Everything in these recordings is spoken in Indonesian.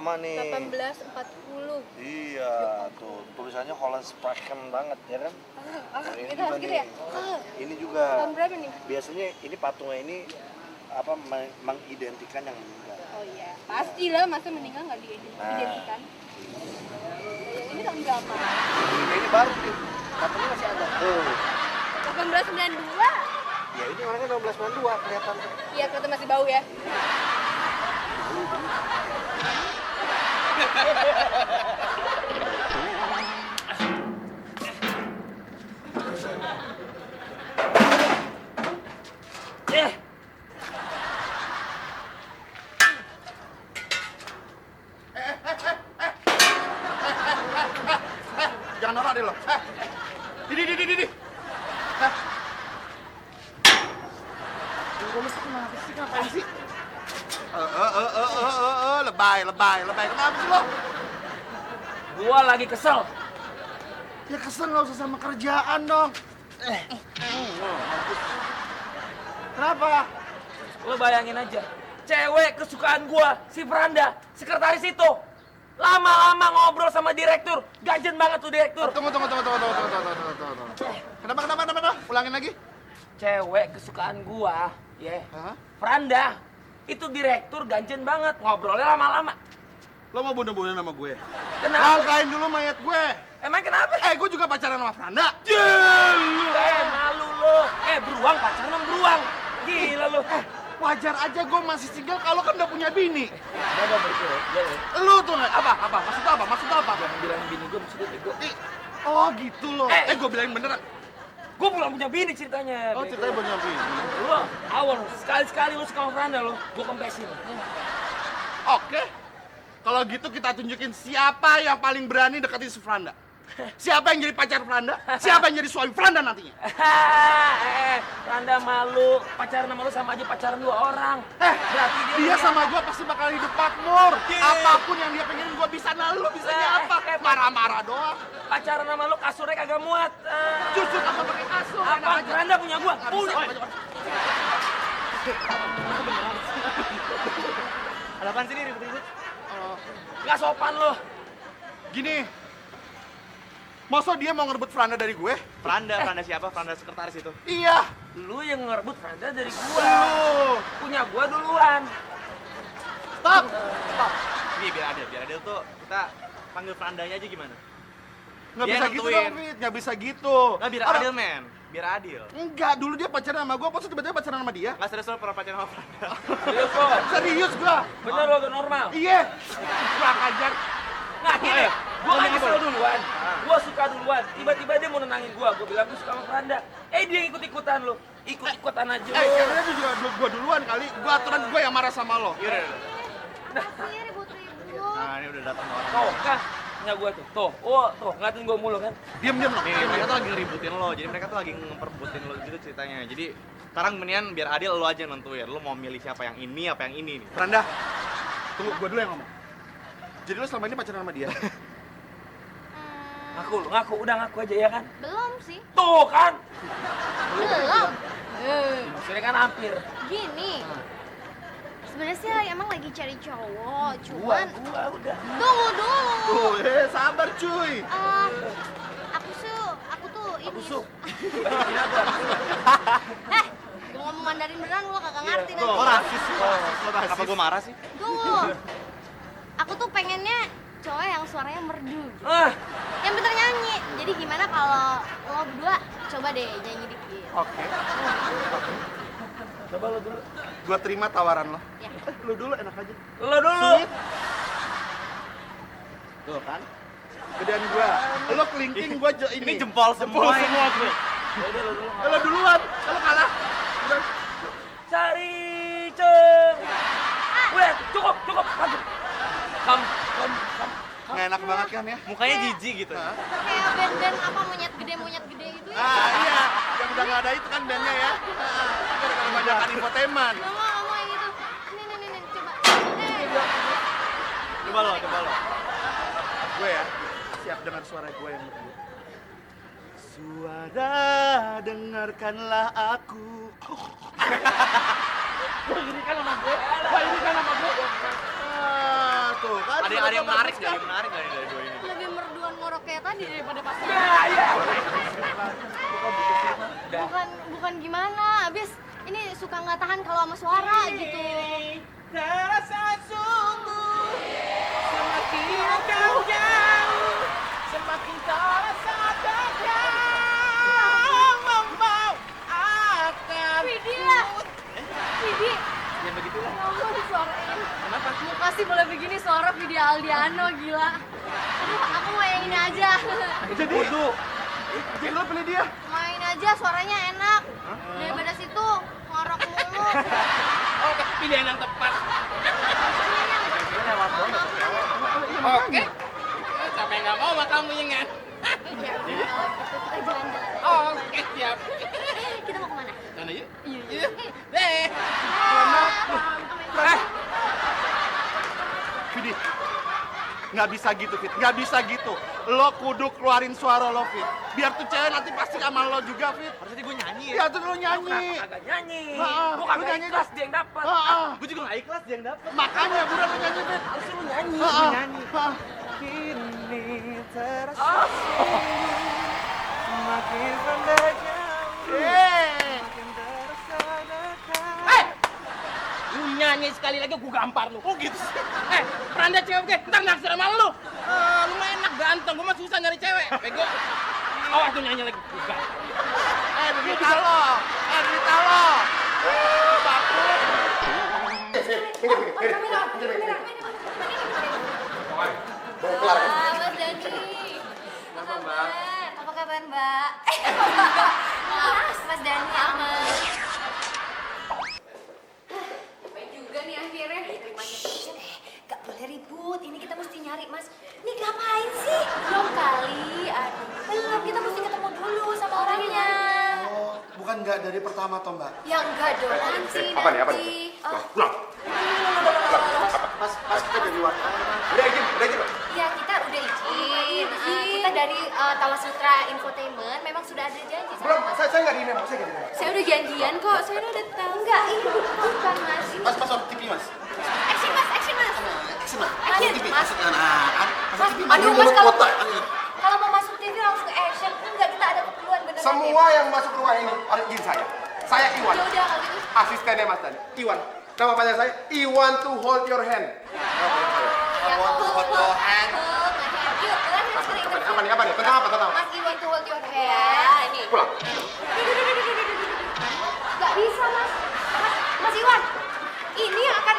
lama nih. 1840. Iya, tuh tulisannya Holland Spraken banget ya kan? Ini Kita juga harus gitu nih. ya? Ini juga. Tahun berapa nih? Biasanya ini patungnya ini apa mengidentikan yang meninggal. Oh iya, pastilah masa meninggal nggak diidentikan. Yang ini tahun berapa? Ini baru nih. Patungnya masih ada. Tuh. 1892. Ya ini orangnya 1892 kelihatan. Iya, ternyata masih bau ya. Jangan norak deh lo. Didi. Lu kenapa sih? Ngapain sih? Lebay. Kenapa sih lo? Gua lagi kesel. Ya kesel nggak usah sama kerjaan dong. Kenapa? Lo bayangin aja, cewek kesukaan gua, si Franda, sekretaris itu. Lama-lama ngobrol sama direktur, gajen banget tuh direktur. Tunggu. Kenapa? Ulangin lagi. Cewek kesukaan gua, Hah? Franda, itu direktur ganjen banget, ngobrolnya lama-lama. Lo mau bunuh-bunuh sama gue? Kenapa? Langkain dulu mayat gue. Emang kenapa? Gue juga pacaran sama Franda. Malu lo. Beruang pacaran sama beruang. Gila lo. Wajar aja gue masih single kalau kan udah punya bini. Udah betul. Lu tuh apa? Maksud apa? Jangan bilang bini gua maksudnya bego. Oh gitu loh. Gue bilangin beneran. Gua belum punya bini ceritanya. Oh ceritanya punya bini. Lu awal sekali-sekali lu suka sama Franda lo, gua kempesin. Oke. Kalau gitu kita tunjukin siapa yang paling berani deketin si Franda. Siapa yang jadi pacar Franda? Siapa yang jadi suami Franda nantinya? Franda malu, pacaran sama lu sama aja pacaran 2 orang. Berarti Dia sama gue pasti bakal hidup makmur. Apapun yang dia pengenin gue bisa. Nah lu bisanya apa? Marah-marah doang. pacaran sama lu kasurnya kagak muat. Justru apa pakai kasur? Apa? Franda punya gua. Udah. Ada apaan sih ini ribut-ribut? Nggak sopan lo. Gini. Masa dia mau ngerebut Franda dari gue? Franda siapa? Franda sekretaris itu. Iya. Lu yang ngerebut Franda dari gua. Lu. Punya gua duluan. Stop. Nih biar adil tuh kita panggil Frandanya aja gimana? Nggak Dia bisa gitu nentuin. dong, Fit. Nggak bisa gitu. Nah biar Orang- adil men, biar adil. Enggak, dulu dia pacaran sama gue, pas tiba-tiba pacaran sama dia. Nggak serius lo pernah pacaran sama Franda. Serius kok. Serius gua. Bener lo udah normal. Iya. Kurang ajar. Nah gini, gua kan kesel duluan. Gua suka duluan. Tiba-tiba dia mau nenangin gua. Gua bilang gua suka sama Franda. Dia ikut-ikutan lo. Ikut-ikutan aja lo. Karena dia juga gua duluan kali. Gua aturan gua yang marah sama lo. Yaudah. Iya ribut-ribut. Nah ini udah datang orang. Tuh, kan? Punya gua tuh. Tuh, ngeliatin gua mulu kan. Diam lo. Nih, mereka tuh lagi ngeributin lo, jadi mereka tuh lagi ngeperbutin lo gitu ceritanya. Jadi sekarang mendingan biar adil lo aja yang nentuin. Lo mau milih siapa yang ini apa yang ini nih. Franda. Tunggu, gua dulu yang ngomong. Jadi lo selama ini pacaran sama dia? Ngaku, udah ngaku aja ya kan? Belum sih. Tuh kan. Belum. Maksudnya kan hampir. Gini. Sebenarnya sih emang lagi cari cowok, Gua cuman udah. tunggu dulu. Sabar cuy. Aku tuh ini. Aku su. Gue ngomong Mandarin beneran lo kagak ngerti nanti. Oh rasis sih, Kenapa gue marah sih? Tunggu. Aku tuh pengennya cowok yang suaranya merdu. Ah, Yang pintar nyanyi. Jadi gimana kalau lo berdua coba deh nyanyi dikit. Oke. coba lo dulu. Gua terima tawaran lo. Ya. Lu dulu enak aja. Lo dulu. Sweet. Tuh kan. Gedean gua. Lo kelingking gua Ini jempol semua ini. gue. Ya udah lo dulu. Lo duluan. Kalau kalah. Udah. Cari ceng. Udah, cukup. Kam. Nggak enak banget kan ya? Mukanya jijik gitu. Kayak band-band apa monyet gede gitu ya. Iya. Yang udah nggak ada itu kan bandnya ya. Karena kebanyakan infotainment. Gak mau yang gitu. Nih, coba. Coba lo. Gue ya, siap dengar suara gue yang merdu. Suara dengarkanlah aku. Wah ini kan nama gue. Tuh kan. Ada yang menarik nggak? Ada yang menarik nggak nih dari dua ini? Lebih merduan ngorok kayak tadi daripada pas. Bukan gimana, abis ini suka nggak tahan kalau sama suara gitu. Terasa sungguh semakin kau jauh, semakin terasa tegang membawa akan. Widih lah. Widih. Ya begitulah. Ya Allah, disuarain. Kenapa? Makasih boleh begini suara Widih Aldiano, gila. Aduh, aku mau yang ini aja. Jadi jadi lo pilih dia. Mau yang ini aja, suaranya enak. Daripada situ, ngorok mulu. Oke, pilihan yang tepat. Lewat banget. Oke. Siapa yang nggak mau sama kamu ya kan? Ya, kalau gitu kita jalan-jalan. Oke, siap. Kita mau kemana? Sana yuk. Iya. Deh. Vidi, nggak bisa gitu, Fit. Nggak bisa gitu. Lo kudu keluarin suara lo, Fit. Biar tuh cewek nanti pasti sama lo juga, Fit. Harusnya gue nyanyi ya. Ya tuh lo nyanyi. Kagak nyanyi. Heeh, Gua lu kagak nyanyi ikhlas dah. dia yang dapat. Gue juga nggak ikhlas dia yang dapet. Makanya buruan lo nyanyi, Fit. Harusnya lu nyanyi. nyanyi. Heeh. Kini terasa semakin rendah jauh. Semakin terasa dekat. Lu nyanyi sekali lagi gua gampar lu. Oh gitu. Peranda cewek gue, ntar naksir sama lu. Lu mah enak ganteng, gua mah susah nyari cewek. Bego. Awas tuh nyanyi lagi. Gua gampar. Derita lo. Derita lo. Mas Dani. Apa kabar? Apa kabar, Mbak? Mas Dani aman. Baik juga nih akhirnya. Gak boleh ribut, ini kita mesti nyari mas. Ini ngapain sih? Belum kali, aduh. Belum, kita mesti ketemu dulu sama orangnya. Oh, bukan nggak dari pertama toh mbak? Ya enggak dong, nanti. Apa nih, apa nih? nanti. Pulang. Mas kita dari wartawan. Udah izin, Pak. Ya kita udah izin. Kita dari Tawasutra Infotainment memang sudah ada janji sama Belum, mas. saya nggak di memo, saya nggak di memo. Saya udah janjian kok, saya udah tahu. Enggak, ini bukan mas. Ini Mas masuk TV mas. action mas, action mas. Action mas. Action, TV, mas. masuk kan? Masuk TV. Aduh, Ini mas, mulut kalau- kota. Kalau mau masuk TV langsung action, enggak kita ada keperluan beneran. Semua yang masuk ruang ini harus izin saya. Saya Iwan, Ya udah kalau gitu. asistennya Mas Dani. Iwan. Nama panjang saya Iwan to hold your hand. Ya, Want to hold your hand. Yuk, kan kita sekarang interview. Apa nih? Tentang apa? Mas Iwan to hold your hand. Ini. Pulang. Gak bisa mas. Mas Iwan. Ini yang akan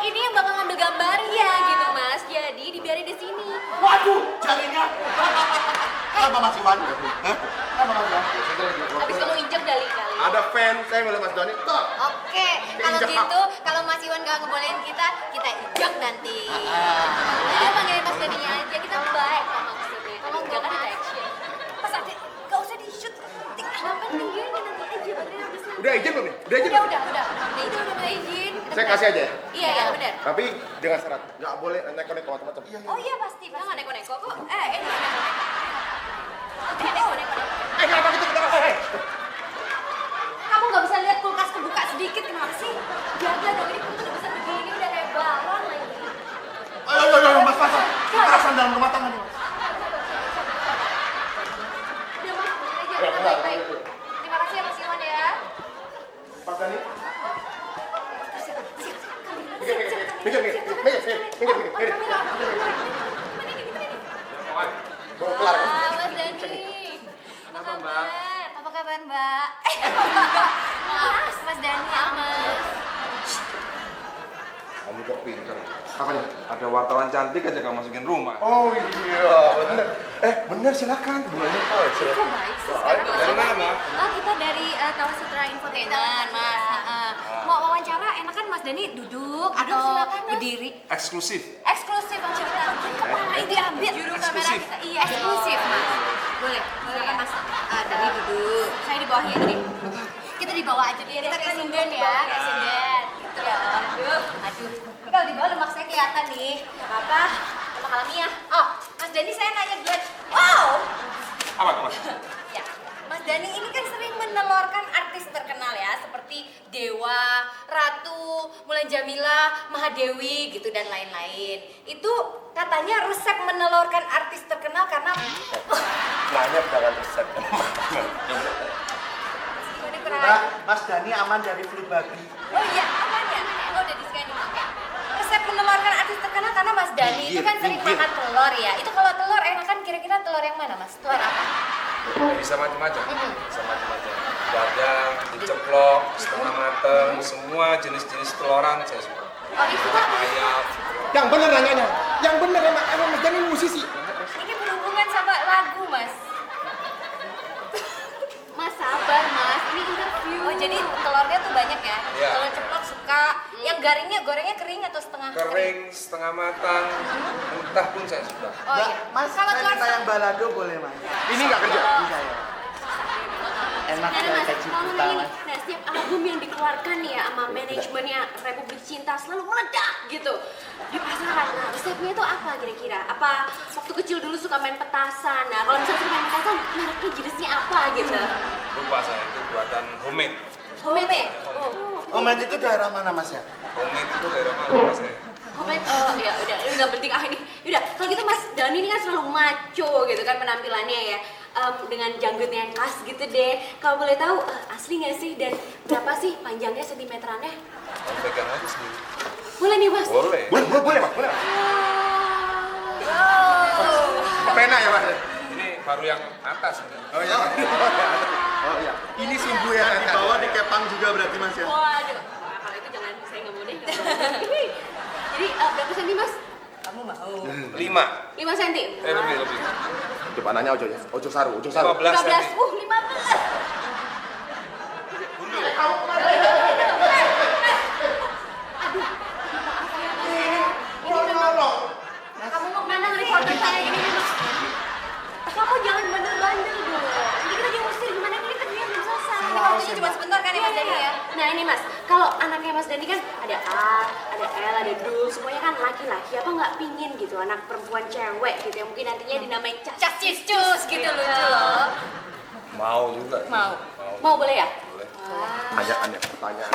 ini yang bakal ngambil gambarnya gitu mas. Jadi dibiarin di sini. Waduh, jaringan. Apa Mas Iwan? Hah? Apa Mas Iwan? Habis kamu injek kali. Ada fan, saya ngeliat Mas Dani. Tuh. Oke, kalau Injek. gitu, kalau Mas Iwan gak ngebolehin kita injek nanti. Udah panggilin Mas Daninya aja, kita baik kok maksudnya. Kalau enggak kan kita action. Mas Ade, gak usah di shoot. Kenapa tinggiin nanti aja, baterainya habis nanti. Udah izin belum nih? Udah izin Udah, belum? udah izin. Saya kasih aja ya? Iya, benar. Tapi dengan syarat, nggak boleh neko-neko macam-macam. Oh iya pasti, kita nggak neko-neko kok. Ini neko-neko. Oke, neko-neko. Kenapa gitu? Kenapa? Kamu nggak bisa lihat kulkas kebuka sedikit, kenapa sih? Jaga dong, ini kulkas udah bisa begini, udah kayak barang lagi. Ayo, Mas. Kekerasan dalam rumah tangga nih, Mas. Udah mas, bener aja, udah baik-baik. Terima kasih ya Mas Iwan ya. Mas Dani. Minggir. Bawa kelar. Mas Dani. Apa kabar? Apa kabar Mbak? Mas Dani, Mas. Kamu kok pinter. Apa nih? Ada wartawan cantik aja kamu masukin rumah. Oh iya, bener. Bener silakan. Bulannya silakan. Kok baik sih sekarang Mas? Dari mana, Mbak? Kita dari Tawasutra Infotainment, Mas. Mau wawancara, enakan Mas Dani duduk atau berdiri? Eksklusif. Eksklusif cerita. Kepala ini diambil. Juru kamera kita. Iya, eksklusif, Mas. Boleh. Silakan Mas. Dani duduk. Saya di bawah ya, jadi. Kita di bawah aja. Kita presiden ya, presiden. Gitu ya. Aduh. Kalau di bawah lemak saya kelihatan nih. Gak apa-apa. Lemak alamiah. Oh, Mas Dani saya nanya duluan. Wow. Apa, Mas? Ya, Mas Dani ini kan sering menelurkan artis terkenal ya, seperti Dewa, Ratu, Mulan Jamila, Mahadewi gitu dan lain-lain. Itu katanya resep menelurkan artis terkenal karena Nanya dengan resep. Mas Dani aman dari flu babi. Oh iya, aman ya? Oh, udah di scanning, oke. Resep menelurkan artis terkenal karena Mas Dani itu kan sering makan telur ya. Itu kalau telur enakan kira-kira telur yang mana, Mas? Telur apa? Bisa macam-macam. Bisa macam-macam. Dadar, diceplok, setengah mateng, semua jenis-jenis teloran saya suka. Oh, itu Pak. Ayam. Yang bener nanyanya. Yang bener emang Mas Dani musisi. Ini berhubungan sama lagu, Mas. Mas sabar mas, ini interview. Oh, jadi telurnya tuh banyak ya? Iya. Telur ceplok suka. Yang garingnya gorengnya kering atau setengah Kering, setengah matang, mentah pun saya suka. Oh iya. Mas, Kalau saya telur minta yang balado boleh, Mas? Ini nggak kerja. Bisa ya? Enak Sebenarnya ya, mas, gaji mau buta, nanya nih, Mas. nah setiap album yang dikeluarkan nih ya sama manajemennya Republik Cinta selalu meledak gitu di pasaran. Nah, resepnya itu apa kira-kira? Apa waktu kecil dulu suka main petasan? Nah, kalau misalnya suka main petasan, mereknya jenisnya apa gitu? Lupa saya, itu buatan homemade. homemade. Oh, Mas itu daerah mana, Mas ya? Homemade itu daerah mana saya? Homemade, oh ya udah, ini nggak penting ini. Udah, kalau gitu Mas Dani ini kan selalu maco gitu kan penampilannya ya. Dengan janggutnya yang khas gitu deh. Kalau boleh tahu asli nggak sih dan berapa sih panjangnya sentimeterannya? Kamu pegang aja sendiri. Boleh nih Mas. Boleh. Boleh Mas, boleh. Pena ya Mas. Ini baru yang atas. Oh iya. Oh iya. Ini sumbu yang di bawah dikepang juga berarti Mas ya. Waduh, wah, kalau itu jangan saya nggak mau deh. Jadi berapa senti Mas? Kamu mau? 5. 5 senti. Lebih. Coba nanya Ojo ya. Ojo saru, Ojo saru. 15 cm. 15. Kamu mau mana reporter saya ini memang. Kamu jangan bandel-bandel dong. Jadi kita diusir gimana ini kan dia belum selesai. Ini waktunya cuma sebentar kan ya Mas Dani ya? Nah ini Mas, kalau anaknya Mas Dani kan ada A, ada L, ada Dul, semuanya kan laki-laki. Apa nggak pingin gitu anak perempuan cewek gitu yang mungkin nantinya dinamain Cas cus gitu lucu loh. Mau juga. Mau boleh ya? Boleh. Pertanyaannya, pertanyaan.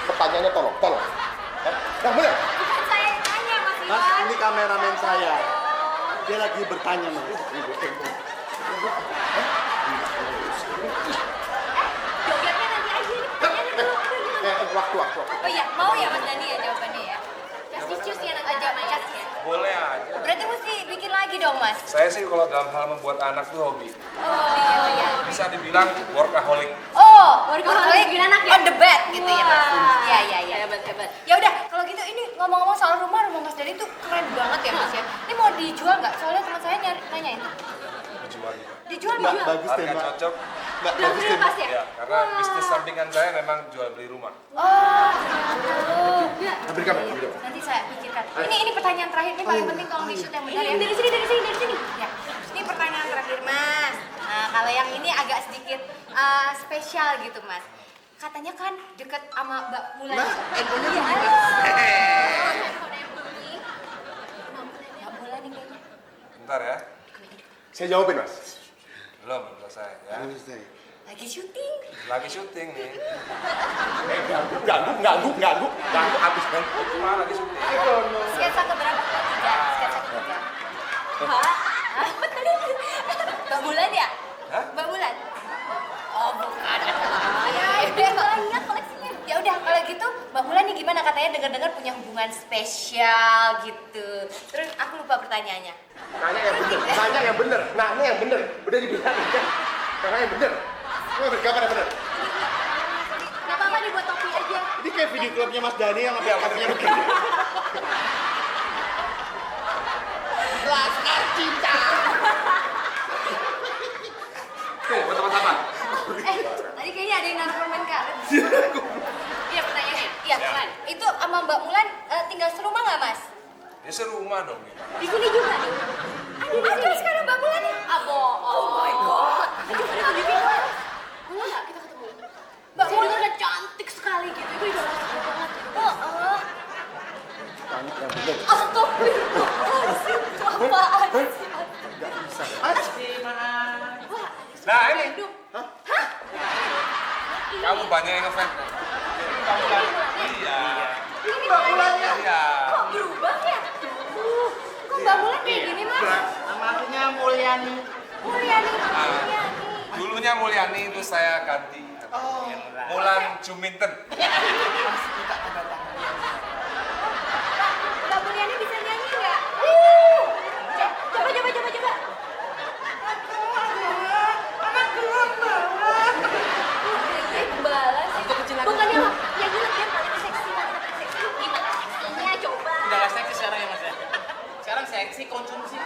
Pertanyaannya tolong. Yang benar. Bukan saya yang tanya Mas Mas, Iwan. ini kameramen saya. Dia lagi bertanya, Mas. Jogetnya nanti aja nih. Pertanyaannya dulu. Waktu. Oh iya, mau ya Mas Dani ya jawabannya ya? Cas cus ya nanti aja Mas. Boleh aja. Berarti mesti bikin lagi dong Mas. Saya sih kalau dalam hal membuat anak tuh hobi. Oh iya. Bisa dibilang workaholic. Oh, Workaholic bikin anak ya? on the bed gitu ya Mas. Wah. Iya. Hebat. Ya udah, kalau gitu ini ngomong-ngomong soal rumah Mas Dani tuh keren banget ya Mas ya. Ini mau dijual nggak? Soalnya teman saya nanyain. Dijual juga. Dijual Mbak, dijual. bagus deh, Harga Mbak. cocok. Mbak, Udah bagus deh, pas ya? Ya, karena bisnis sampingan saya memang jual beli rumah. Oh, gitu. Ambil kamera. Nanti saya pikirkan. Ini pertanyaan terakhir ini paling penting tolong di-shoot yang benar ya. Dari sini. Ya, ini pertanyaan terakhir Mas. Nah, kalau yang ini agak sedikit spesial gitu Mas. Katanya kan deket sama Mbak Mulan. Mas, handphonenya Iya, bunyi, halo. Mas. Mbak Mulan nih kayaknya. Bentar ya. Saya jawabin Mas. Belum selesai ya. Lagi syuting. Lagi syuting nih. Ganggu abis kan. Cuma lagi syuting. Sketsa keberapa? Sketsa ketiga. Hah? Apa tadi? Mbak Mulan ya? Hah? Mbak Mulan? Oh bukan. Banyak koleksinya. Ya udah kalau gitu Mbak Mulan nih gimana katanya dengar-dengar punya hubungan spesial gitu. Terus aku lupa pertanyaannya. Nanya yang bener. Udah dibilangin kan. Nanya yang bener. Gambar yang bener. Gak apa-apa dibuat topi aja. Ini kayak video klipnya Mas Dani yang sampai kakinya begini. Laskar Cinta. Oke, buat teman-teman. Tadi kayaknya ada yang naruh permen karet. Iya pertanyaannya. Iya Mulan. Itu sama Mbak Mulan tinggal serumah nggak Mas? Ya serumah dong. Di sini juga nih. Ada sekarang Mbak Mulan ya? Oh my god. Boleh nggak kita ketemu? Mbak Saya Mulan dengar cantik sekali gitu. Itu idola saya banget. Tanya yang bener. Astagfirullahaladzim. Itu apaan sih? Nah ini. Hah? banyak yang ngefans. Iya. Ini Mbak Mulannya. Iya. Kok berubah ya? Kok Mbak Mulan kayak gini, Mas? Nama aslinya Mulyani. Mulyani. Dulunya Mulyani itu saya ganti. Mulan Juminten. Mbak Mulyani bisa nyanyi nggak? Coba. Balas. Bukannya nyanyi lebih paling seksi, paling seksi. Gimana seksinya coba? Udah gak seksi sekarang ya mas ya? Sekarang seksi konsumsi.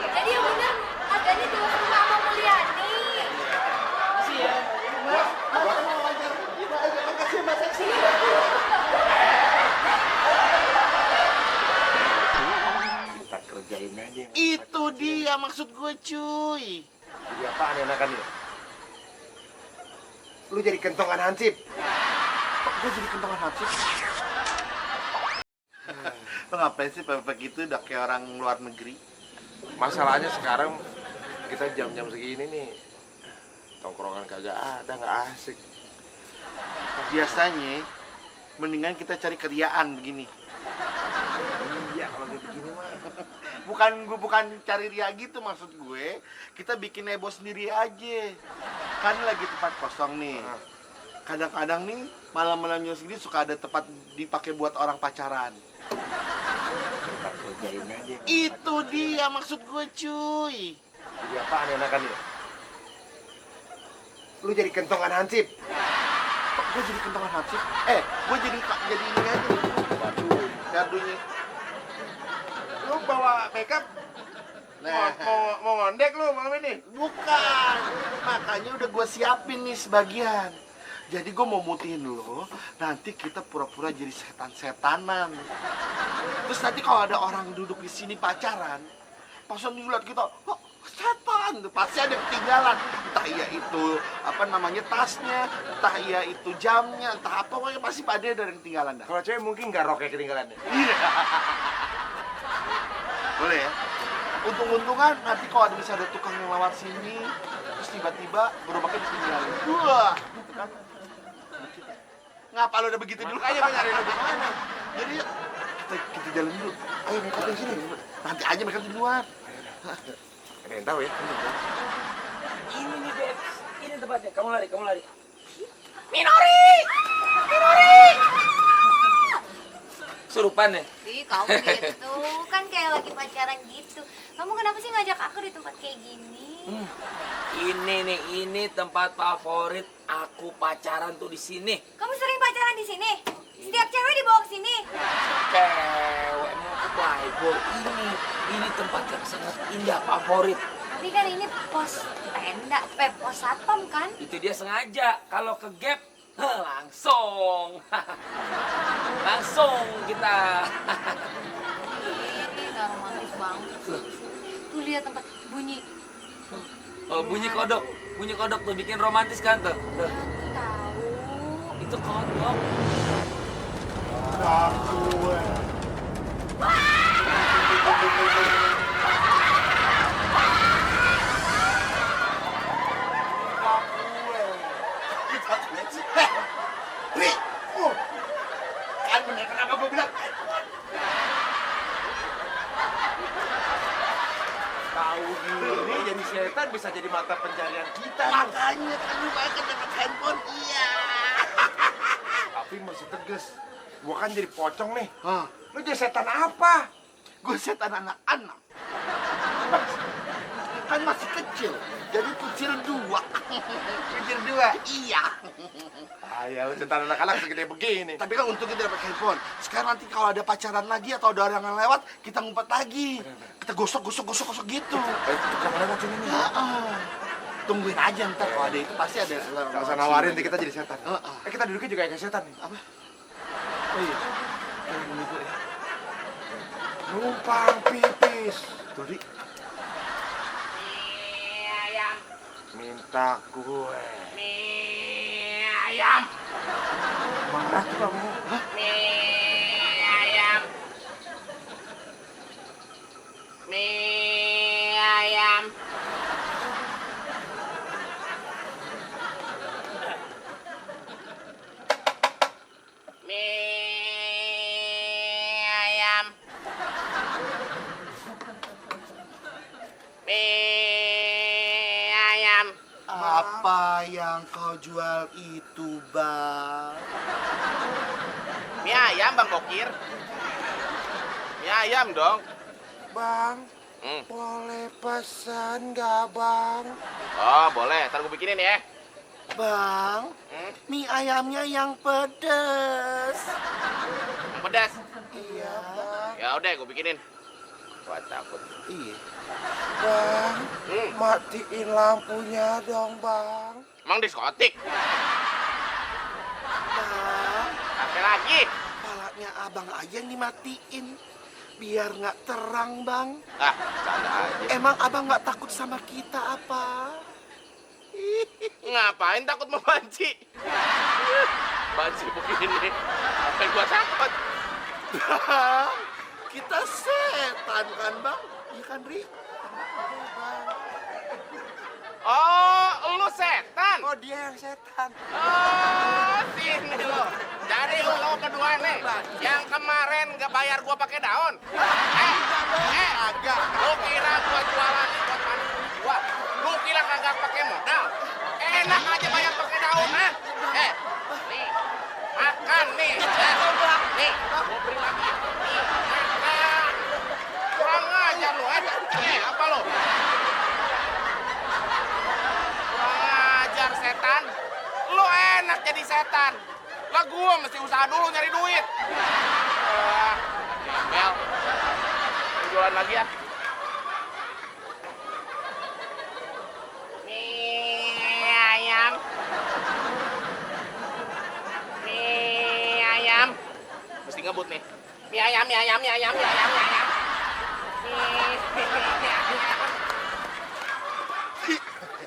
Jadi yang bener agaknya dua sama sama Mulyani. Sih ya. Kita kerjain aja. Itu dia maksud gue cuy. Jadi apaan enakan ya? Lu jadi kentongan hansip. Kok gue jadi kentongan hati? Lo ngapain sih pepek itu udah kayak orang luar negeri? Masalahnya sekarang kita jam-jam segini nih. Tongkrongan kagak ada, nggak asik. Biasanya mendingan kita cari keriaan begini. Iya, kalau kayak begini mah. Bukan cari ria gitu maksud gue. Kita bikin heboh sendiri aja. Kan lagi tempat kosong nih. Kadang-kadang nih malam-malamnya sendiri suka ada tempat dipakai buat orang pacaran. Kita kerjain aja. Itu dia maksud gue cuy. Jadi apaan enakan ya? Lu jadi kentongan hansip. Kok gue jadi kentongan hati? Gue jadi ini aja nih. Waduh. Gardunya. Lu bawa makeup? Nah. Mau ngondek lu malam ini? Bukan. Makanya udah gue siapin nih sebagian. Jadi gue mau mutihin lo, nanti kita pura-pura jadi setan-setanan. Terus nanti kalau ada orang duduk di sini pacaran, pas ngeliat kita, oh, setan, pasti ada ketinggalan. Entah iya itu tasnya, entah iya itu jamnya, entah apa, pokoknya pasti pada ada yang ketinggalan dah. Kalau cewek mungkin nggak roknya ketinggalan deh. Iya. Boleh ya? Untung-untungan nanti kalau ada bisa ada tukang yang lewat sini, terus tiba-tiba gerobaknya ditinggalin. Wah, gitu kan? Ngapa lo udah begitu dulu? Makanya gue nyari lo di mana? Jadi kita jalan dulu. Ayo mereka di sini. Nanti aja mereka di luar. Ada yang tahu ya? Ini nih Beb, ini tempatnya. Kamu lari. Surupan ya? Ih, kamu gitu. Kan kayak lagi pacaran gitu. Kamu kenapa sih ngajak aku di tempat kayak gini? Ini tempat favorit aku pacaran tuh di sini. Kamu sering pacaran di sini? Setiap cewek dibawa ke sini? Cewek mau ke Playboy. Ini tempat yang sangat indah favorit. Tapi kan ini pos tenda, pos satpam kan? Itu dia sengaja. Kalau ke gap, langsung. Langsung kita. Ini gak romantis banget. Tuh lihat tempat bunyi. Oh, bunyi kodok tuh bikin romantis kan tuh. Tuh. Tahu. Itu kodok. Kan bener kenapa gue bilang? Tahu gini jadi setan bisa jadi mata pencarian kita. Makanya kan lu makan dengan handphone. Iya. Tapi masih tegas. Gua kan jadi pocong nih. Hah, Lu jadi setan apa? gue setan anak-anak. Kan masih kecil. Jadi kecil dua. Kecil dua. Iya. Ya lu setan anak-anak segede begini. Tapi kan untung kita dapat handphone. Sekarang nanti kalau ada pacaran lagi atau ada orang yang lewat, kita ngumpet lagi. Kita gosok gitu. Tukang lewat sini nih. Tungguin aja ntar kalau ada itu pasti ada. Gak usah nawarin nanti kita jadi setan. Heeh. Kita duduknya juga kayak setan nih. Apa? Oh iya. Kayak begitu ya. Numpang pipis. Tuh, Dik. Ayam, Minta gue. ayam, Marah tuh kamu. ayam, ayam. Apa yang kau jual itu, Bang? Mie ayam, Bang Bokir. Mie ayam dong. Bang, boleh pesan nggak bang? Oh, boleh. Ntar gue bikinin ya. Bang, mie ayamnya yang pedes. Yang pedas. Iya. Ya udah, gue bikinin. Gua takut. Iya. Bang, matiin lampunya dong bang. Emang diskotik? Bang, Apa lagi? palanya abang aja yang dimatiin. Biar nggak terang, Bang. Ah, canda aja. Emang abang nggak takut sama kita apa? Ngapain takut sama banci? Banci begini. Apa yang gua takut? Bang, kita setan kan, Bang? Iya kan, Ri? Oh, lu setan? Oh dia yang setan. Oh, sini lo. Jadi lo kedua nih, yang kemarin gak bayar gua pakai daun. Agak. Lu kira gua jualan buat panen gua? Lu kira kagak pakai modal? Enak aja bayar pakai daun, ha? Nih, makan nih. Nih, gua beri lagi. Nih, makan. Kurang ajar lu, apa lu? Setan, lu enak jadi setan. Lah gua mesti usaha dulu nyari duit. Gembel. Jualan lagi ya. Mie ayam. Mie ayam. Mesti ngebut nih. Mie ayam, mie ayam, mie ayam, mie ayam, mie ayam. Mie ayam.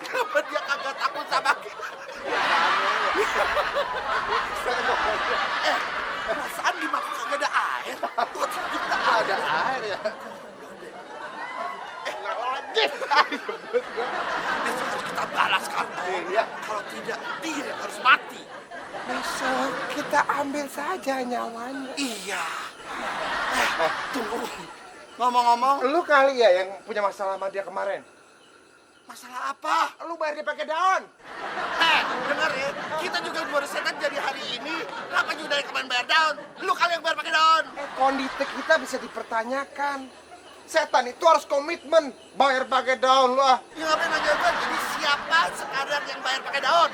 Kenapa dia kagak takut sama kita? Perasaan di mangkok kagak ada air. Kok kita ada air ya? Besok harus kita balas kan? Iya. Kalau tidak, dia yang harus mati. Besok kita ambil saja nyawanya. Iya. Tunggu. Ngomong-ngomong, Lu kali ya yang punya masalah sama dia kemarin. masalah apa? Lu bayar dia pakai daun. Dengar ya, kita juga baru setan jadi hari ini. Kenapa juga yang kemarin bayar daun? Lu kali yang bayar pakai daun. Kondisi kita bisa dipertanyakan. Setan itu harus komitmen. Bayar pakai daun lu ah. Ya ngapain nanya gue? Jadi siapa sekarang yang bayar pakai daun?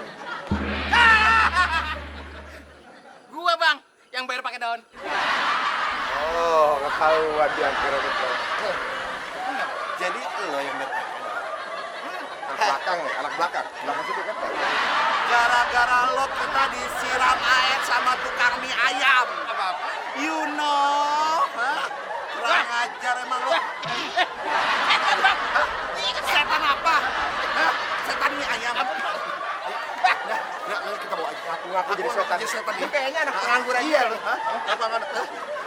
Gua bang, yang bayar pakai daun. Oh, ketahuan dia kira-kira. Jadi lo yang bayar pakai daun. Anak belakang situ kan. Gara-gara lo kita disiram air sama tukang mie ayam. Apa-apa? You know? Hah? Kurang ajar emang lo. Setan bang. Setan apa? Hah? Setan mie ayam. Nah, kita bawa aja. Ngaku jadi setan. Jadi setan. Lu kayaknya anak pengangguran Iya lo. Apa anak?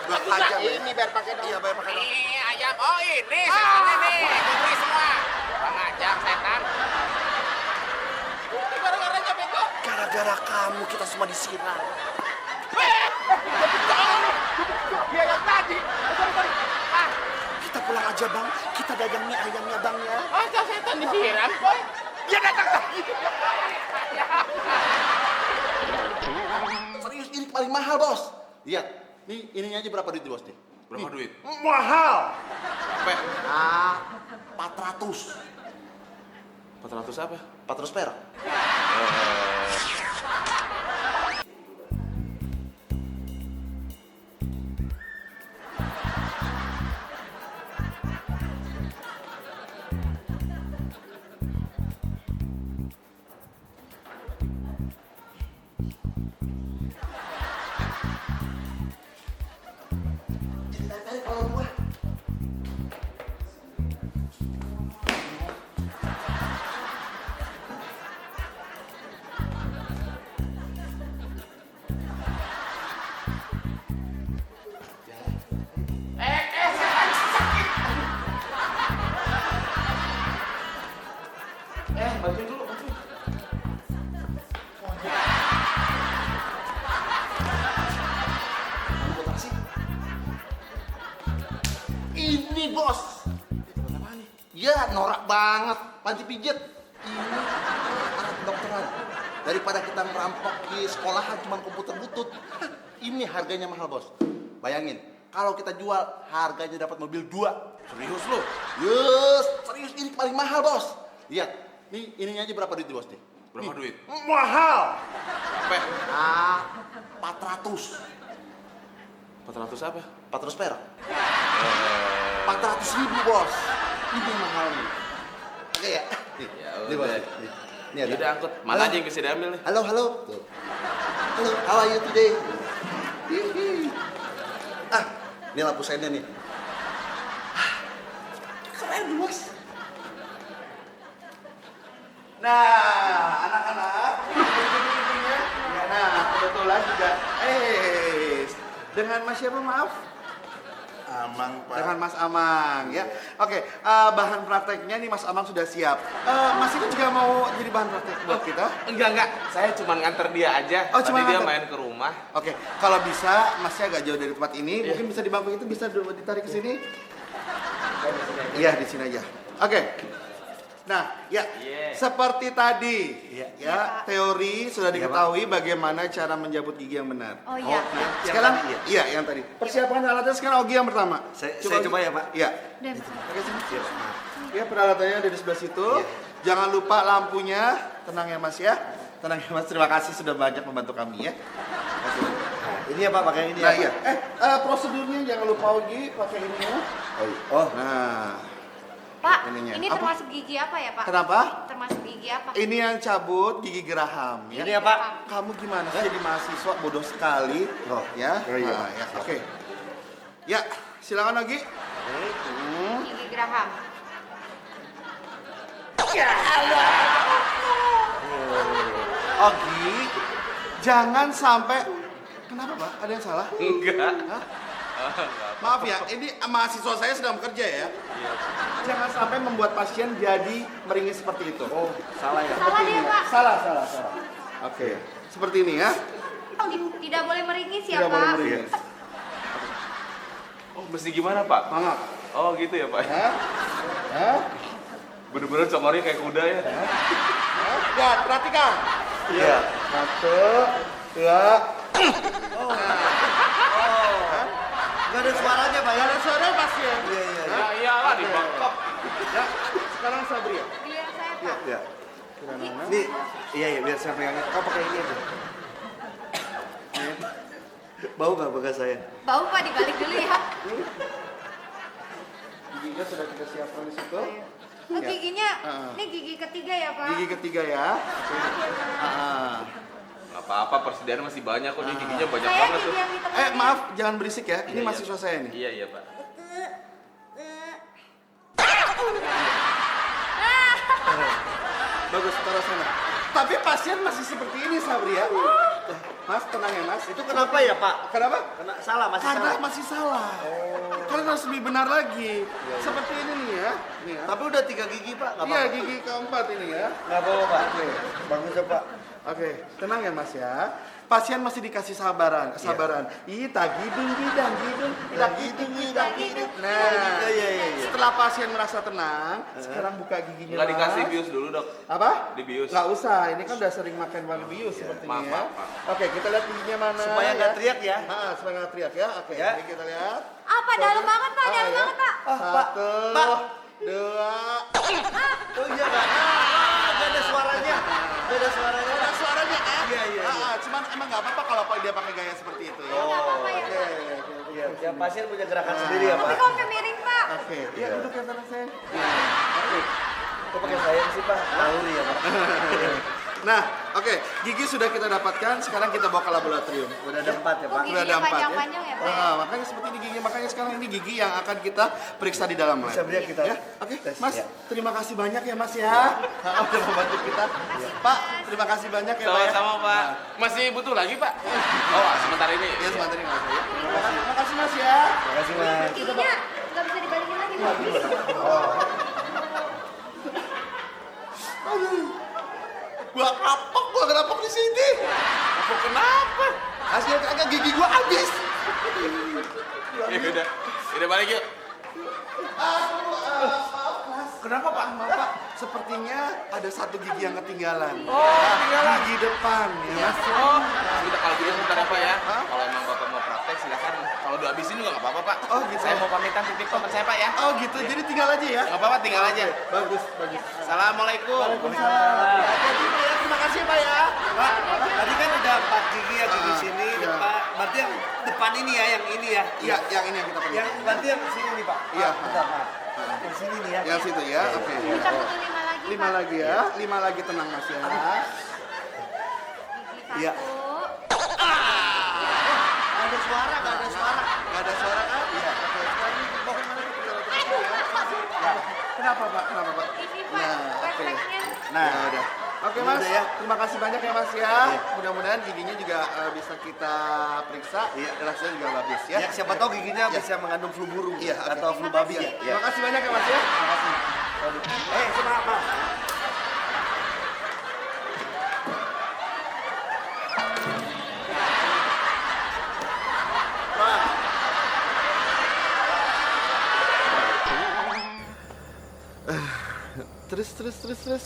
Gua ajar lo. Ini bayar pakai daun. Iya, bayar pakai daun. Ini ayam. Oh ini setannya nih. Gua beli semua. Bang ajak setan. Ini gara-garanya bego. Gara-gara kamu kita semua disiram. Dia yang tadi. Sorry. Ah, Kita pulang aja bang, kita dagang mie ayamnya bang ya. masa setan disiram, boy? Dia datang lagi. Serius ini paling mahal bos. Lihat, nih ininya aja berapa duit bos nih? Berapa duit? Mahal. Apa? Ah, 400. 400 apa? 400 perak. Bantuin dulu, bantuin. Ini bos. Ya norak banget. Panci pijet. Ini kedokteran. Daripada kita ngerampok di sekolahan cuma komputer butut. Ini harganya mahal, Bos. Bayangin, kalau kita jual harganya dapat mobil 2. Serius lu? Yes, serius ini paling mahal, Bos. Lihat, ininya aja berapa duit, Bos nih? Berapa duit? Mahal. Apa? 400. 400 apa? 400 perak. 400.000, Bos. Ini mahal nih. Oke ya. Nih, Ya nih, Bos. udah. Nih ada. Udah angkut. Mana aja yang bisa diambil nih? Halo, halo. Tuh. Halo, how are you today? Hihi. Ini lampu seinnya nih. Keren, Bos. Nah, anak-anak, ya, nah kebetulan juga, dengan Mas siapa maaf? Amang, Pak. Dengan Mas Amang, ya. Oke, bahan prakteknya nih Mas Amang sudah siap. Mas ini juga mau jadi bahan praktek buat kita? Enggak. Saya cuma nganter dia aja. Oh, cuma Tadi dia nganter. main ke rumah. Oke, kalau bisa Masnya agak jauh dari tempat ini, mungkin bisa di bangku itu bisa ditarik ke sini. Iya, di sini aja. Oke. Nah, ya, seperti tadi, ya, teori sudah diketahui bagaimana cara menjabut gigi yang benar. Oh iya. Sekarang, iya, yang tadi. Persiapan alatnya sekarang Ogi yang pertama. Saya coba ya, Pak. Iya. Dan Oke, sini. Ya, peralatannya ada di sebelah situ. Jangan lupa lampunya. Tenang ya, Mas ya. Tenang ya, Mas. Terima kasih sudah banyak membantu kami ya. Oke. Ini ya, Pak, pakai ini Nah, ya, iya. Pak. Prosedurnya jangan lupa Ogi pakai ini ya. Oh, Nah, Pak, Ininya. ini Apa? termasuk gigi apa ya Pak? kenapa? Termasuk gigi apa? Ini yang cabut gigi geraham ya. ini ya, Pak. Kamu gimana sih jadi mahasiswa bodoh sekali? Oh. Ya. Oh, iya. Nah, ya. Oke. Ya, silakan Ogi. Gigi geraham. Ogi, jangan sampai. Kenapa Pak? Ada yang salah? Enggak. Hah? Maaf ya, ini mahasiswa saya sedang bekerja ya. Jangan sampai membuat pasien jadi meringis seperti itu. Oh, salah ya. Salah Seperti dia, ini. Pak. Salah. Oke, seperti ini ya. Tidak boleh meringis ya Tidak boleh Pak? meringis. Oh, mesti gimana, Pak? Mangap. Oh, gitu ya, Pak. Ya. Ya. Bener-bener congornya kayak kuda ya. Ya, perhatikan. Iya. 1, 2. Nggak ada suaranya, Pak ya. Ada suara pasien. Iya. Ya iyalah dibengkok. Ya, sekarang Sabri ya. Giliran saya Pak. Iya. Nih, iya, biar saya pegangin. Kau pakai ini aja. Bau nggak bekas saya? Bau Pak, dibalik dulu ya. Giginya sudah kita siapkan di situ. Oh, Ya. giginya, Ah. ini gigi ketiga ya Pak? Gigi ketiga ya. Nggak apa-apa, persediaan masih banyak kok. Ini giginya banyak Saya banget tuh. gigi yang di tengah. Maaf, jangan berisik ya. Ini Iya, mahasiswa saya nih. Iya, Pak. Bagus, taruh sana. Tapi pasien masih seperti ini, Sabri ya. Mas, tenang ya, Mas. Itu kenapa ya, Pak? Kenapa? Salah, masih Karena salah. masih salah. Karena harus lebih benar lagi. Seperti ini nih ya. Nih ya. Tapi udah 3 gigi, Pak. Nggak Iya, apa-apa. gigi keempat ini ya. Nggak apa-apa, Pak. Bagus ya, Pak. Oke, tenang ya Mas ya. Pasien masih dikasih kesabaran. Ih, tagidung gidang gidung, tagidung gidang gidung. Nah, Iya. setelah pasien merasa tenang, sekarang buka giginya. Nggak dikasih Mas. bius dulu, Dok. Apa? Dibius. Nggak usah, ini kan udah sering makan bius sepertinya ya. Maaf. Oke, kita lihat giginya mana. Supaya nggak teriak ya. Supaya nggak teriak ya. Oke, Ya. ini kita lihat. Apa, dalam banget Pak, dalam ya. banget Pak. Satu, Pak. 2. Oh iya, Pak. Nggak ada suaranya. Nggak ada suaranya. Ada suaranya kan? Iya. Cuman emang nggak apa-apa kalau dia pakai gaya seperti itu ya. Nggak apa-apa ya Pak. Iya, tiap pasien punya gerakan sendiri ya, Tapi Pak. kok sampai miring Pak? Oke, iya duduk ya sana saya. Kok pakai sayang sih, Pak? Lauri ya, Pak. Nah, oke, gigi sudah kita dapatkan. Sekarang kita bawa ke laboratorium. Udah ada 4 ya, Oh, Pak. gigi. Udah ada 4 panjang-panjang ya, Pak? Makanya seperti ini gigi. Makanya sekarang ini gigi yang akan kita periksa di dalam lab. Bisa beri kita Ya, oke, tes, Mas. ya. Terima kasih banyak ya, Mas ya. Udah membantu kita. Pak, terima kasih banyak ya, Pak. Sama-sama, Pak. Masih butuh lagi, Pak? Oh, sebentar ini. Ya, sebentar ini nggak usah ya. Terima kasih, Mas ya. Terima kasih, Mas. Giginya nggak bisa dibalikin lagi Pak. Gua kapok, gua kenapa di sini? Aku kenapa? Hasil kagak gigi gua habis. Ya udah balik yuk. Aduh, maaf, Mas. Kenapa, Pak? Maaf, Pak. sepertinya ada satu gigi yang ketinggalan. Oh, ketinggalan. Gigi depan ya Mas. Oh, sudah kalau gitu sebentar ya Pak ya. Kalau emang Bapak mau praktek silakan. Kalau udah habisin juga nggak apa-apa Pak. Oh, gitu. Saya mau pamitan titip teman saya Pak ya. Oh gitu, jadi tinggal aja ya. Nggak apa-apa, tinggal aja. Bagus, bagus. Assalamualaikum. Waalaikumsalam. Hati-hati Pak ya, terima kasih Pak ya. Pak, tadi kan udah 4 gigi ya gigi sini, iya. depan. Berarti yang depan ini ya, yang ini ya. Iya, yang ini yang kita perlu. Yang berarti yang sini nih Pak. Iya. Bentar, Pak. Yang sini nih ya. Yang situ ya, oke. Kita butuh 5 lagi, 5 Pak. lagi ya, 5 lagi tenang Mas ya. Gigi Iya. 1. Gak ada suara, gak ada suara. Gak ada suara kan? Iya. Oke, sekarang bawa mana nih? Kita lihat dulu ya. Kenapa Pak? Kenapa Pak? Gigi, Pak. Nah, oke. Refleksnya. Nah, udah. Oke Ini Mas, udah ya. terima kasih banyak ya Mas ya. Mudah-mudahan giginya juga bisa kita periksa. Iya, rasanya juga bagus ya. Ya, siapa tahu giginya Iya. bisa mengandung flu burung Iya, oke. atau flu babi ya. Terima kasih banyak ya Mas ya. Terima kasih. Semangat Pak. Terus.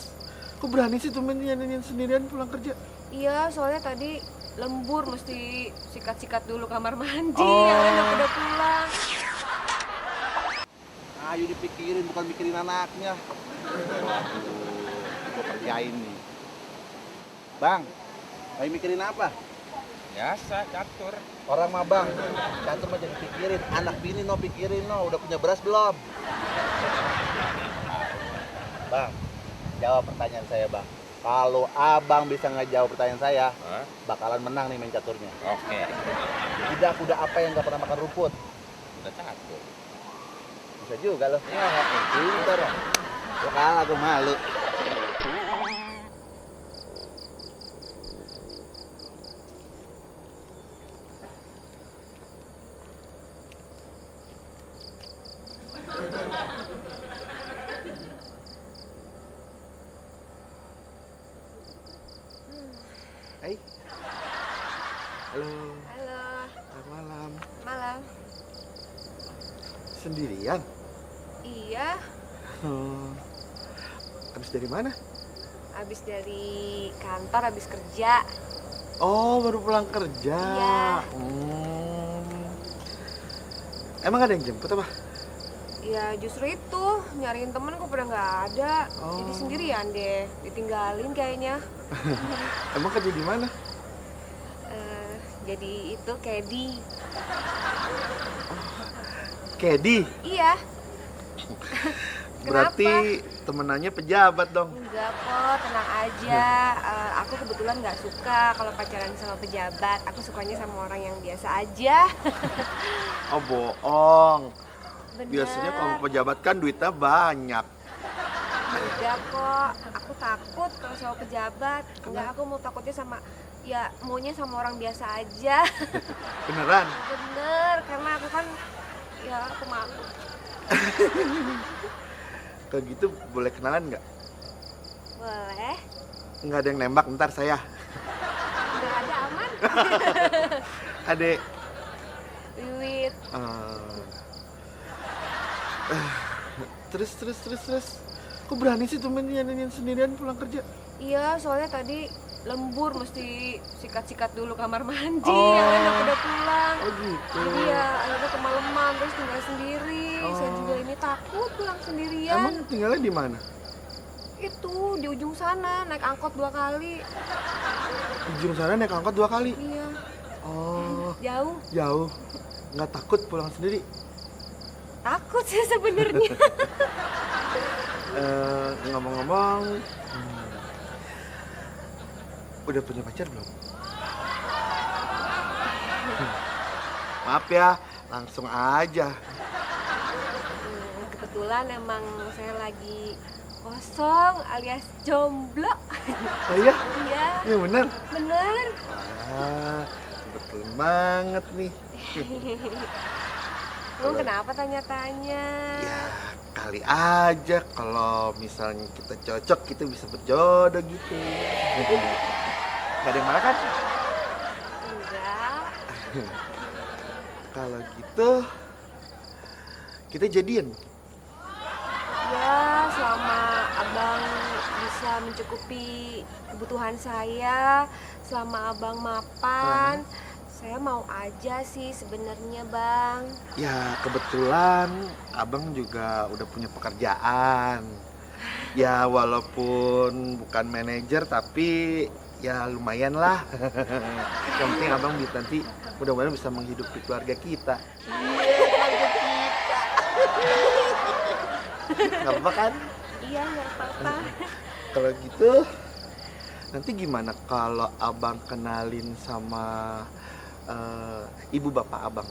Kok berani sih temen nyanyiin sendirian pulang kerja? Iya, soalnya tadi lembur mesti sikat-sikat dulu kamar mandi. Oh. Yang lain udah pulang. Ayo dipikirin, bukan mikirin anaknya. Gue kerjain nih. Bang, lagi mikirin apa? Biasa, catur. Orang mah bang, catur mah jangan pikirin. Anak bini no pikirin no, udah punya beras belum? Bang, jawab pertanyaan saya bang. Kalau abang bisa ngejawab pertanyaan saya, bakalan menang nih main caturnya. Oke. Kuda apa yang gak pernah makan rumput? Udah catur. Bisa juga loh. Ya, pintar ya. Lo kalah, gue malu. Hai. Halo, Halo, selamat malam. malam. Sendirian? Iya, Habis dari mana? habis dari kantor, habis kerja. Oh, baru pulang kerja. Iya. Emang ada yang jemput apa? Ya justru itu, nyariin temen kok pada nggak ada. Jadi sendirian deh, ditinggalin kayaknya. Emang kerja di mana? Jadi itu Kedi. Kedi. Iya. Berarti temenannya pejabat dong. Enggak kok, tenang aja. Aku kebetulan nggak suka kalau pacaran sama pejabat. Aku sukanya sama orang yang biasa aja. Oh, bohong. Bener. Biasanya kalau pejabat kan duitnya banyak. Enggak kok, aku takut kalau sama pejabat. Enggak, aku mau takutnya sama, ya maunya sama orang biasa aja. Beneran? Bener, karena aku kan, ya aku malu. Kayak gitu boleh kenalan nggak? Boleh? Nggak ada yang nembak, ntar saya. Udah ada aman? Adek. Wiwit. Terus. Kok berani sih temen nyanyiin sendirian pulang kerja? Iya, soalnya tadi lembur mesti sikat-sikat dulu kamar mandi. Oh. Yang lain udah pulang. Oh gitu. Jadi ya akhirnya kemalaman terus tinggal sendiri. Saya juga ini takut pulang sendirian. Emang tinggalnya di mana? Itu di ujung sana naik angkot 2 kali. Di ujung sana naik angkot 2 kali. Iya. Oh, Jauh. jauh. Nggak takut pulang sendiri? Takut sih sebenarnya. Ngomong-ngomong, udah punya pacar belum? Maaf ya, langsung aja. Kebetulan emang saya lagi kosong alias jomblo. Oh iya? Iya, Iya bener? bener. Wah, kebetulan banget nih. Lu kenapa tanya-tanya? Ya, kali aja kalau misalnya kita cocok, kita bisa berjodoh gitu. Gak ada yang marah kan? Enggak. Kalau gitu, kita jadian. Ya, selama abang bisa mencukupi kebutuhan saya selama abang mapan. Saya mau aja sih sebenarnya, Bang. Ya kebetulan abang juga udah punya pekerjaan. Ya walaupun bukan manajer tapi ya lumayan lah. Yang penting abang nanti mudah-mudahan bisa menghidupi keluarga kita. Gak apa kan? Iya, nggak apa-apa. Kalau gitu nanti gimana kalau abang kenalin sama ibu bapak abang?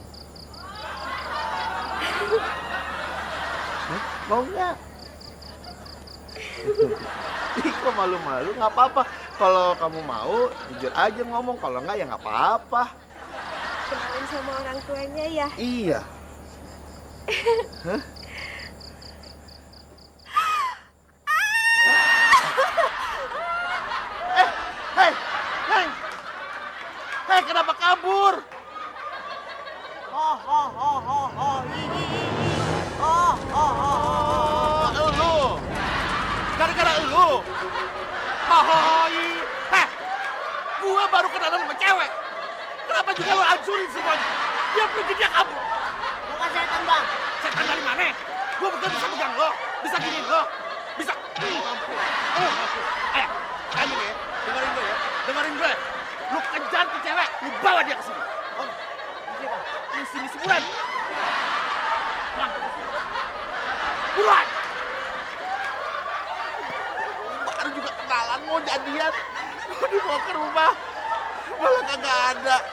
Hah? Mau nggak? Ih, kok malu-malu? Nggak apa-apa. Kalau kamu mau, jujur aja ngomong. Kalau nggak ya nggak apa-apa. Kenalin sama orang tuanya ya. Iya. Hah? Hei, kenapa kabur? Elu. Gara-gara elu. Heh, gua baru kenalan sama cewek. Kenapa juga lo hancurin semuanya? Dia pergi, dia kabur. Bukan setan, Bang. Setan dari mana? Gua bukan bisa pegang lo, bisa giniin lo, bisa. Ayo, kamu nih, dengerin gue ya, dengerin gue. Lu kejar ke cewek, lu bawa dia ke sini. Lu sini sebulan. Buruan. Baru juga kenalan mau jadian, mau dibawa ke rumah, malah kagak ada.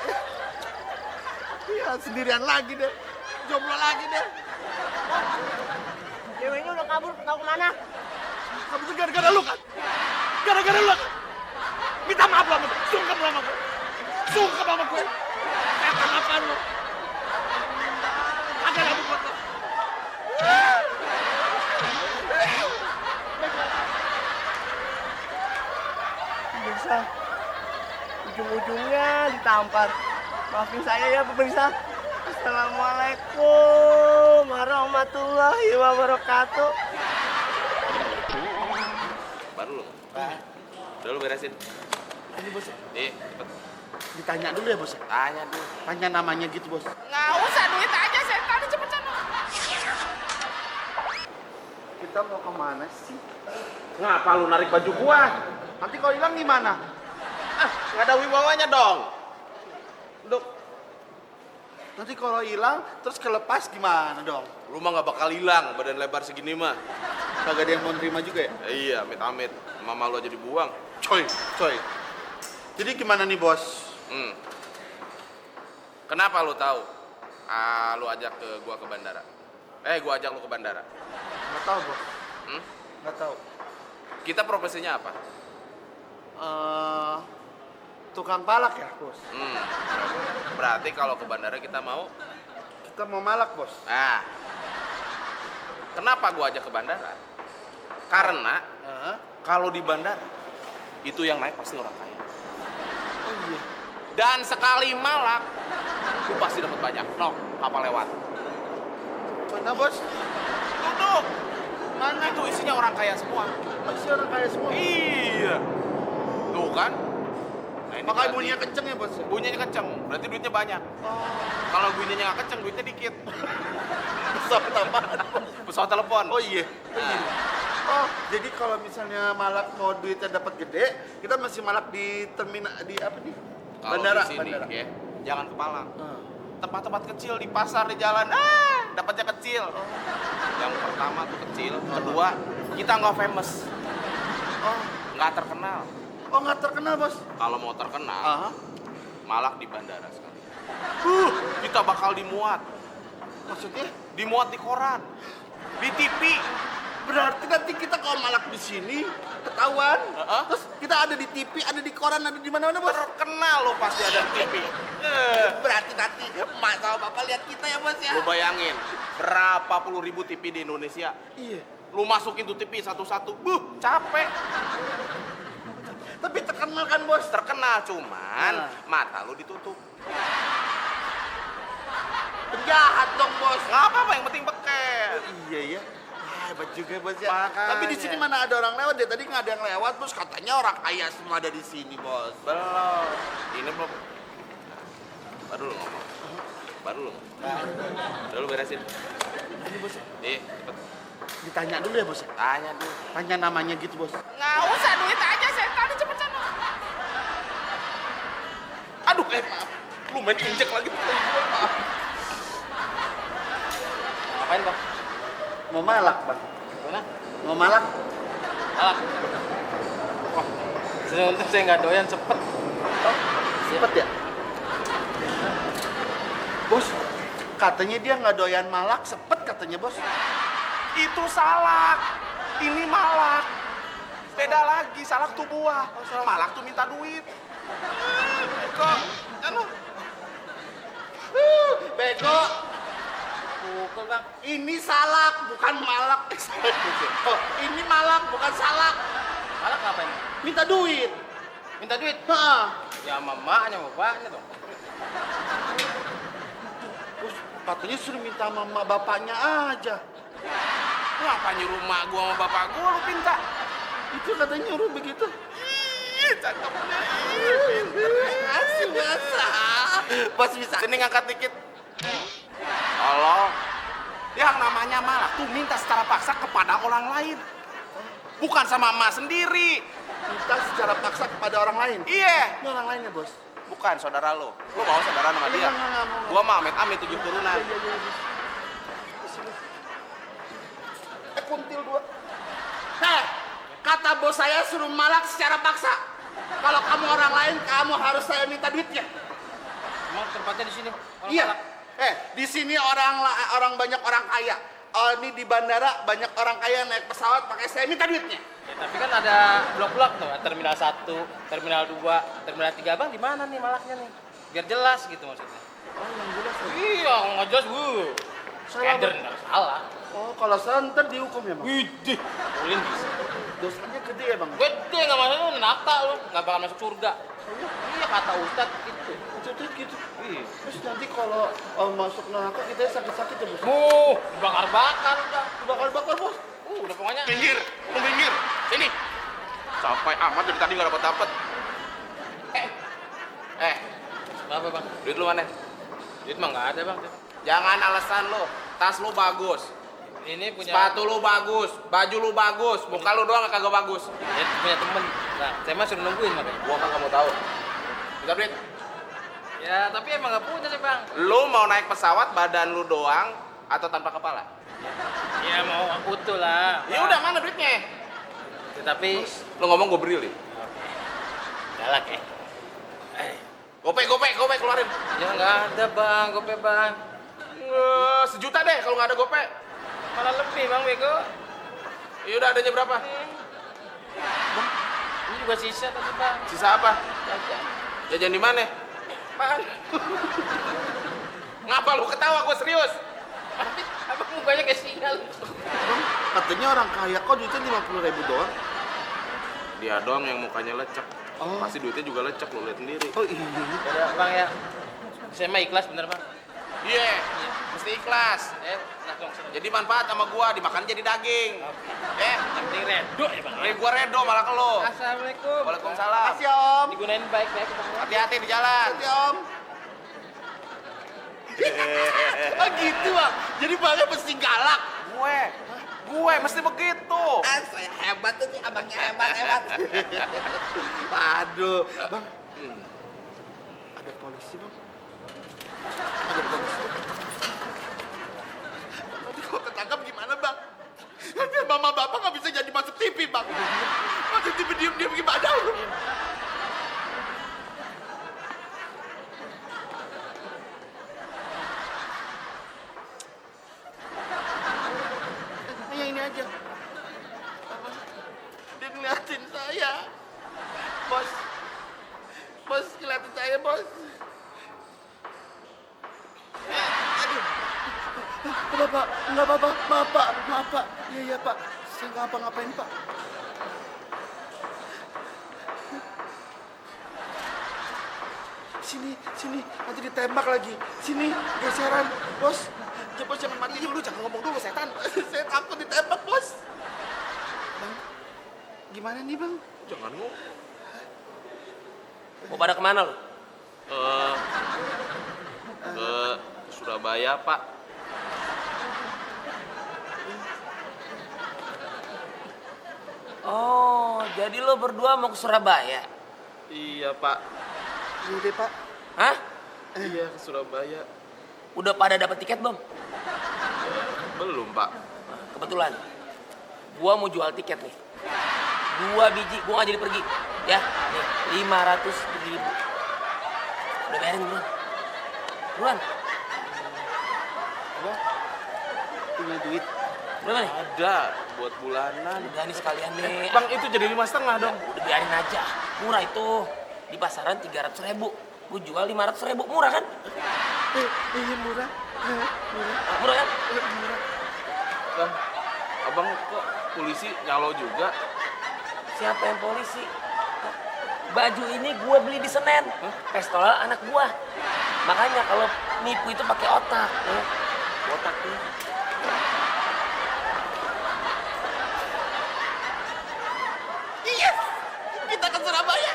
Ya sendirian lagi deh, jomblo lagi deh. Ceweknya udah kabur, tahu kemana? Kamu tuh gara-gara lu kan? Gara-gara lu kan? Minta maaf lu sama gue, sungkem lu sama gue. Sungkem sama gue. Setan apaan lu? Ada lagi buat lu. Pemirsa, ujung-ujungnya ditampar. Maafin saya ya pemirsa. Assalamualaikum warahmatullahi wabarakatuh. Baru lo. Udah lu beresin. Ini bos, Cepet. ditanya dulu ya bos. Tanya dulu. Tanya namanya gitu bos. Nggak usah duit aja, setan cepet sana. Kita mau kemana sih? Ngapa lu narik baju gua? Nanti kalau hilang gimana? Nggak ada wibawanya dong. Duk, Nanti kalau hilang terus kelepas gimana dong? lu mah nggak bakal hilang badan lebar segini mah. Kagak ada yang mau nerima juga ya? Iya, amit-amit. Mama lu aja dibuang. Coy. Jadi gimana nih bos? Kenapa lu tahu? Lu ajak gua ke bandara. Gua ajak lu ke bandara. Nggak tahu bos. Nggak tahu. Kita profesinya apa? Tukang palak ya bos? Berarti kalau ke bandara kita mau. Kita mau malak bos. Nah, kenapa gua ajak ke bandara? Karena kalau di bandara itu yang naik pasti orang kaya. Oh iya. Dan sekali malak, lu pasti dapat banyak. No, kapal lewat. Mana bos? Duduk. Mana itu isinya orang kaya semua. Masih orang kaya semua. Iya. Tuh kan? Nah, ini Makanya berarti bunyinya kenceng ya bos? bunyinya kenceng, berarti duitnya banyak. Kalau bunyinya nggak kenceng, duitnya dikit. Pesawat tambahan. Pesawat telepon. Oh iya. Oh, jadi kalau misalnya malak mau duitnya dapat gede, kita masih malak di terminal di apa nih? Kalau Bandara. di sini, Bandara. ya, jangan ke Malang. Tempat-tempat kecil di pasar, di jalan, dapatnya kecil. Yang pertama tuh kecil, kedua kita nggak famous, nggak terkenal. Oh nggak terkenal bos? Kalau mau terkenal, malak di bandara sekali. Kita bakal dimuat. Maksudnya? Dimuat di koran, di TV. Berarti nanti kita kalau malak di sini ketahuan, terus kita ada di TV, ada di koran, ada di mana-mana bos. Terkenal lo pasti ada di TV. Berarti nanti emak sama bapak lihat kita ya bos ya. Lo bayangin, berapa puluh ribu TV di Indonesia. Iya. Lu masukin tuh TV satu-satu, capek. Tapi terkenal kan bos? Terkenal, cuman mata lu ditutup. Penjahat dong bos. Nggak apa-apa, yang penting beken. Iya ya. hebat juga bos ya. Makanya. Tapi di sini mana ada orang lewat deh. Tadi nggak ada yang lewat bos. Katanya orang kaya semua ada di sini bos. Belum. Ini belum. Baru lu ngomong. Baru lu. Udah lu beresin. Ini bos. Cepet. Ditanya dulu ya bos. Tanya dulu. Tanya namanya gitu bos. Nggak usah, duit aja setan, cepet sana. Aduh, maaf. Lu main injek lagi. Maaf. Ngapain bang? Mau malak bang. Mana? Mau malak? Alah. Wah, untung saya nggak doyan cepet. Cepet ya? Bos, katanya dia nggak doyan malak, sepet katanya bos. Itu salak. Ini malak. Beda lagi, salak tuh buah. Malak tuh minta duit. Beko. Kan lu. Bego. Pukul bang. Ini salak, bukan malak. Oh, ini malak, bukan salak. Malah ngapain? Minta duit. Minta duit? Hah. Ya sama emaknya, bapaknya dong. Bos, katanya suruh minta mama bapaknya aja. Ngapa nyuruh mak gua sama bapak gua lu pinta? Itu katanya nyuruh begitu. Ih, cakepnya. Asik biasa. Bos bisa. Sini ngangkat dikit. Allah. Yang namanya malak tuh minta secara paksa kepada orang lain. Bukan sama emak sendiri. Minta secara paksa kepada orang lain. Iya. Ini orang lainnya bos. Bukan saudara lo. Lo mau saudara sama dia? Enggak, mau. Gua mah amit-amit 7 turunan. Kuntil 2. Heh, kata bos saya suruh malak secara paksa. Kalau kamu orang lain, kamu harus saya minta duitnya. Emang tempatnya di sini? Orang Iya. Malak? Di sini orang banyak orang kaya. Ini di bandara banyak orang kaya naik pesawat, makanya saya minta duitnya. Ya, tapi kan ada blok-blok tuh, Terminal 1, Terminal 2, Terminal 3. Bang, di mana nih malaknya nih? Biar jelas gitu maksudnya. Oh, yang jelas ya. Iya, nggak jelas, Salah, Keder, Bang. nggak salah. Oh, kalau salah ntar dihukum ya, Bang? Widih, boleh bisa. Dosanya gede ya, Bang? Gede nggak masuk lu neraka lu, nggak bakal masuk surga. Iya kata Ustadz gitu. Gitu. Iya. Terus nanti kalau masuk neraka kita sakit-sakit ya, Bos? Dibakar-bakar udah. Bakar-bakar, Bos. Udah pokoknya. Minggir, lu minggir. Sini. Sampai amat dari tadi nggak dapet. Kenapa bang? Duit lu mana? Duit mah nggak ada bang. Jangan alasan lu. Tas lu bagus. Ini punya. Sepatu lu bagus, baju lu bagus, muka lu doang kagak bagus. Ya, punya temen. Nah, saya mah suruh nungguin makanya. Gua kan kamu tahu. Minta duit. Ya, tapi emang nggak punya sih bang. Lu mau naik pesawat badan lu doang atau tanpa kepala? Ya mau utuh lah. Ya udah, mana duitnya? Ya, tapi Lu ngomong gue beri li. galak ya. Gope keluarin. Ya nggak ada bang, gope bang. Sejuta deh kalau nggak ada gope. Malah lebih bang bego. Ya udah, adanya berapa? Ini juga sisa tadi bang. Sisa apa? Jajan. Jajan di mana? Apaan? Ngapa lu ketawa? Gue serius. Abang mukanya kayak singa lu. Bang, katanya orang kaya kok duitnya 50.000 doang. Dia doang yang mukanya lecek. Oh. Pasti duitnya juga lecek, lu lihat sendiri. Oh iya. Ya bang ya. Saya mah ikhlas bener bang. Iya, mesti ikhlas. Langsung seneng. Jadi manfaat sama gua, dimakan jadi daging. Yang penting redo ya bang. Ini gua redo malah ke lu. Assalamualaikum. Waalaikumsalam. Makasih ya, Om. Digunain baik-baik bang. Hati-hati di jalan. Makasih, Om. Oh gitu, Bang. Jadi Bangnya mesti galak. Gue mesti begitu. Saya hebat tuh nih, abangnya hebat. Waduh, Bang. Ada polisi, Bang. Ada polisi. Nanti kalau ketangkap gimana, Bang? Nanti mama bapak nggak bisa jadi masuk TV, Bang. Masuk TV diem-diem gimana? Yang ini aja. Apa? Dia ngeliatin saya. Bos. Bos ngeliatin saya, Bos. Aduh. Bapak, enggak Bapak. Maaf, Pak. Iya, Pak. Saya nggak apa-ngapain, Pak. Sini. Nanti ditembak lagi. Sini, geseran. Bos. Bos jangan mati dulu, jangan ngomong dulu, setan. Saya takut ditembak, Bos. gimana nih bang? Jangan ngomong. Mau pada kemana lo? Ke Surabaya, Pak. Oh, jadi lo berdua mau ke Surabaya? Iya, Pak. Iya deh pak. Hah? Iya, ke Surabaya. Udah pada dapat tiket belum? Belum, Pak. Kebetulan, gua mau jual tiket nih. 2 biji, gua nggak jadi pergi. Ya, nih 500.000. Udah bayarin buruan. Buruan. Bang, punya duit? Berapa nih? Ada, buat bulanan. Udah nih sekalian nih. Bang, itu jadi 5,5 dong. Udah biarin aja. Murah itu. Di pasaran 300.000. Gua jual 500.000. Murah kan? Iya murah. Murah kan? Bang, abang kok polisi nyalo juga? Siapa yang polisi? Hah? Baju ini gue beli di Senen. Pistol anak gue. Makanya kalau nipu itu pakai otak. Otak tuh. Iya, kita ke Surabaya.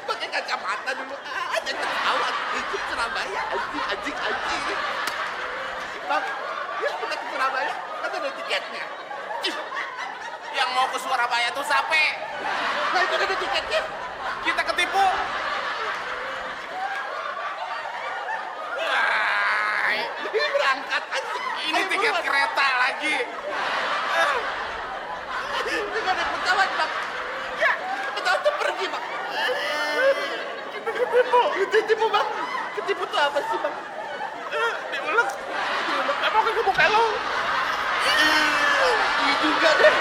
Pakai kacamata dulu. Ada ketawa. Itu Surabaya. Anjing. Bang, ya kita ke Surabaya. Kan ada tiketnya. Yang mau ke Surabaya tuh siapa? Nah itu ada tiketnya. Kita ketipu. Ini berangkat anjing. Ini Ayo, tiket buruan. kereta lagi. Ini gak ada pesawat bang. Ya, pesawat tuh pergi bang. Kita ketipu bang. Ketipu tuh apa sih bang? Diulek. Emang ke muka lo? Iya juga deh.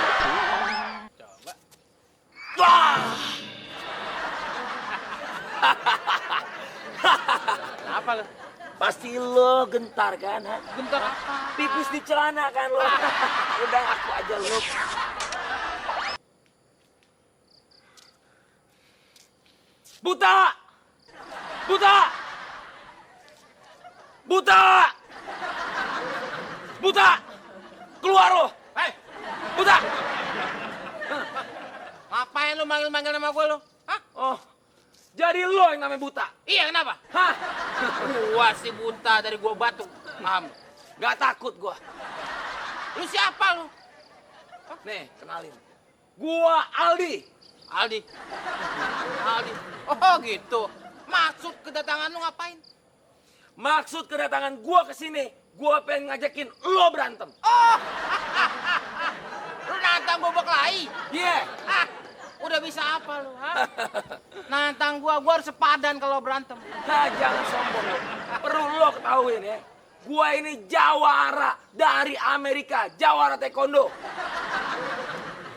Apa lo? Pasti lo gentar kan? Ha? Gentar apa? Pipis di celana kan lo? Udah aku aja lo. Buta! Buta! Buta! Buta! Keluar lo! Hei! Buta! Ngapain lo manggil-manggil nama gue lo? Hah? Oh, jadi lo yang namanya Buta? Iya, kenapa? Hah? Gua si Buta dari gua Batu. Paham? Gak takut gua. Lu siapa lu? Hah? Nih, kenalin. Gua Aldi. Aldi? Aldi? Oh gitu. Maksud kedatangan lu ngapain? Maksud kedatangan gua kesini, gua pengen ngajakin lo berantem. Oh! Lu nantang gua berkelahi? Iya. Yeah. Udah bisa apa lu, ha? Nantang gua harus sepadan kalau berantem. Nah, jangan sombong lu. Perlu lo ketahuin ya. Gua ini jawara dari Amerika, jawara taekwondo.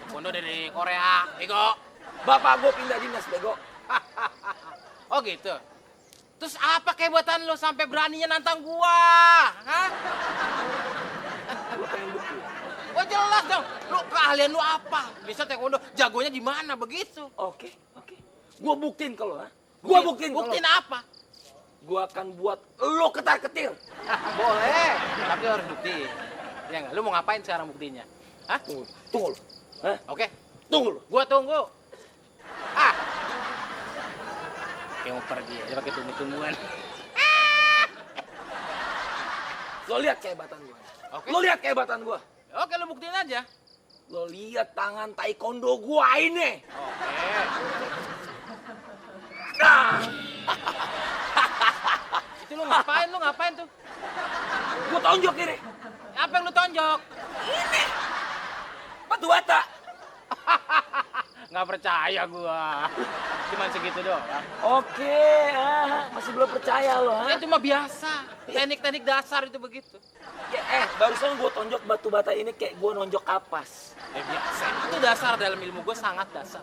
Taekwondo dari Korea, bego. Bapak gua pindah dinas, bego. Oh gitu. Terus apa kehebatan lo sampai beraninya nantang gua? Hah? Gua pengen bukti. Oh jelas dong, lu keahlian lu apa? Bisa taekwondo, jagonya di mana begitu? Oke. Gua buktiin kalau, ha? Gua buktiin. Buktiin apa? Gua akan buat lu ketar-ketir. Boleh, tapi harus bukti. Ya enggak, lu mau ngapain sekarang buktinya? Hah? Tunggu lu. Hah? Oke. Tunggu lu. Gua tunggu. Ah. Kayak mau pergi aja pakai tunggu-tungguan. Lo lihat kehebatan gua. Oke. Lo lihat kehebatan gua. Oke, lo buktiin aja. Lo lihat tangan taekwondo gua ini. Oke. Nah. Itu lo ngapain tuh? Gua tonjok ini. Apa yang lo tonjok? Ini. Batu bata. Nggak percaya gua. Cuman segitu doang. Oke, masih belum percaya lo, ha? Ya cuma biasa. Teknik-teknik dasar itu begitu. Ya, barusan gua tonjok batu bata ini kayak gua nonjok kapas. Ya biasa. Itu dasar dalam ilmu gua, sangat dasar.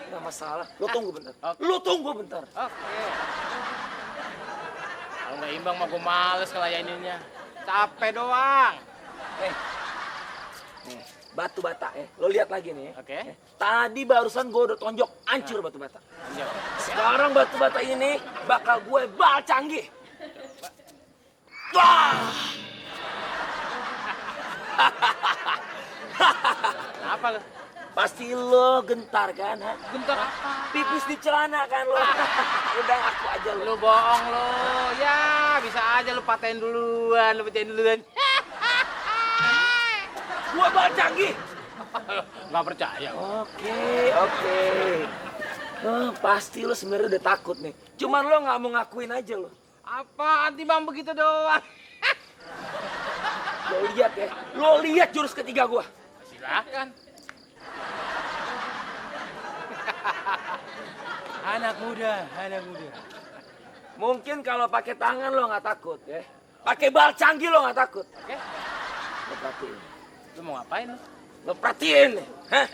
Nggak masalah. Lo tunggu bentar. Okay. Lo tunggu bentar. Oke. Kalau nggak imbang mah gua males ngelayaninnya. Capek doang. Nih, batu bata ya. Lo lihat lagi nih. Oke. Tadi barusan gue udah tonjok hancur batu bata. Sekarang batu bata ini bakal gue bal canggih. Wah! Apa lo? Pasti lo gentar kan? Ha? Gentar apa? Pipis di celana kan lo? Udah aku aja lo. Lu bohong lo. Ya, bisa aja lu patahin duluan, lu pecahin duluan. Gua bal canggih. Nggak percaya. Oke. Pasti lo sebenarnya udah takut nih. Cuman lo nggak mau ngakuin aja lo. Apaan timbang begitu doang? Lo lihat ya. Lo lihat jurus ketiga gua. Silakan. Anak muda. Mungkin kalau pakai tangan lo nggak takut ya. Pakai bal canggih lo nggak takut. Oke. Lo perhatiin. Lu mau ngapain lu? Lo perhatiin nih. Hah?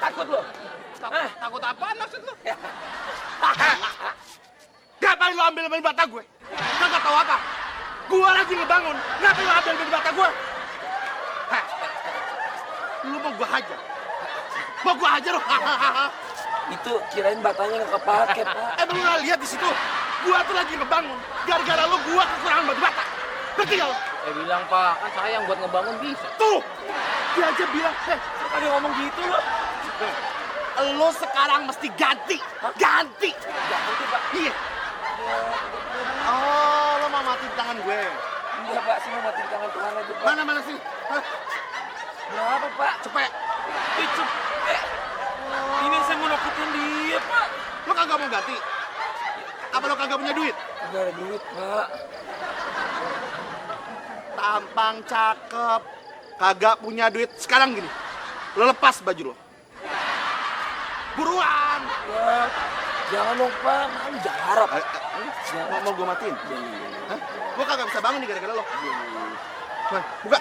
Takut lo? Takut apaan maksud lu? Ngapain lo ambil bata gue? Kagak tahu apa? Gua lagi ngebangun. Ngapain lo ambil bata gue? Hah? Lu mau gua hajar? Mau gua hajar lo? Itu kirain batanya nggak kepake, Pak. Emang lu nggak lihat di situ? Gua tuh lagi ngebangun. Gara-gara lo gua kekurangan bata. Ngerti nggak lo? Bilang Pak, kan sayang buat ngebangun bisa. Tuh! Dia aja bilang, Tadi ngomong gitu lo. lo sekarang mesti ganti. Ganti! Ganti, Pak. Iya. Oh, lo mau matiin tangan gue? Enggak, Pak. Sini mati di tangan Tuhan aja, Pak. Mana sih? Hah? Berapa, Pak? Cepet. Cepet. Ini saya mau nakutin dia, Pak. Lo kagak mau ganti? Apa lo kagak punya duit? Enggak ada duit, Pak. Tampang cakep, kagak punya duit. Sekarang gini, lo lepas baju lo. Buruan! Ya, jangan dong, Pak. Malu jangan harap. Mau gue matiin? Hah? Gue kagak bisa bangun nih gara-gara lo. Nah, buka.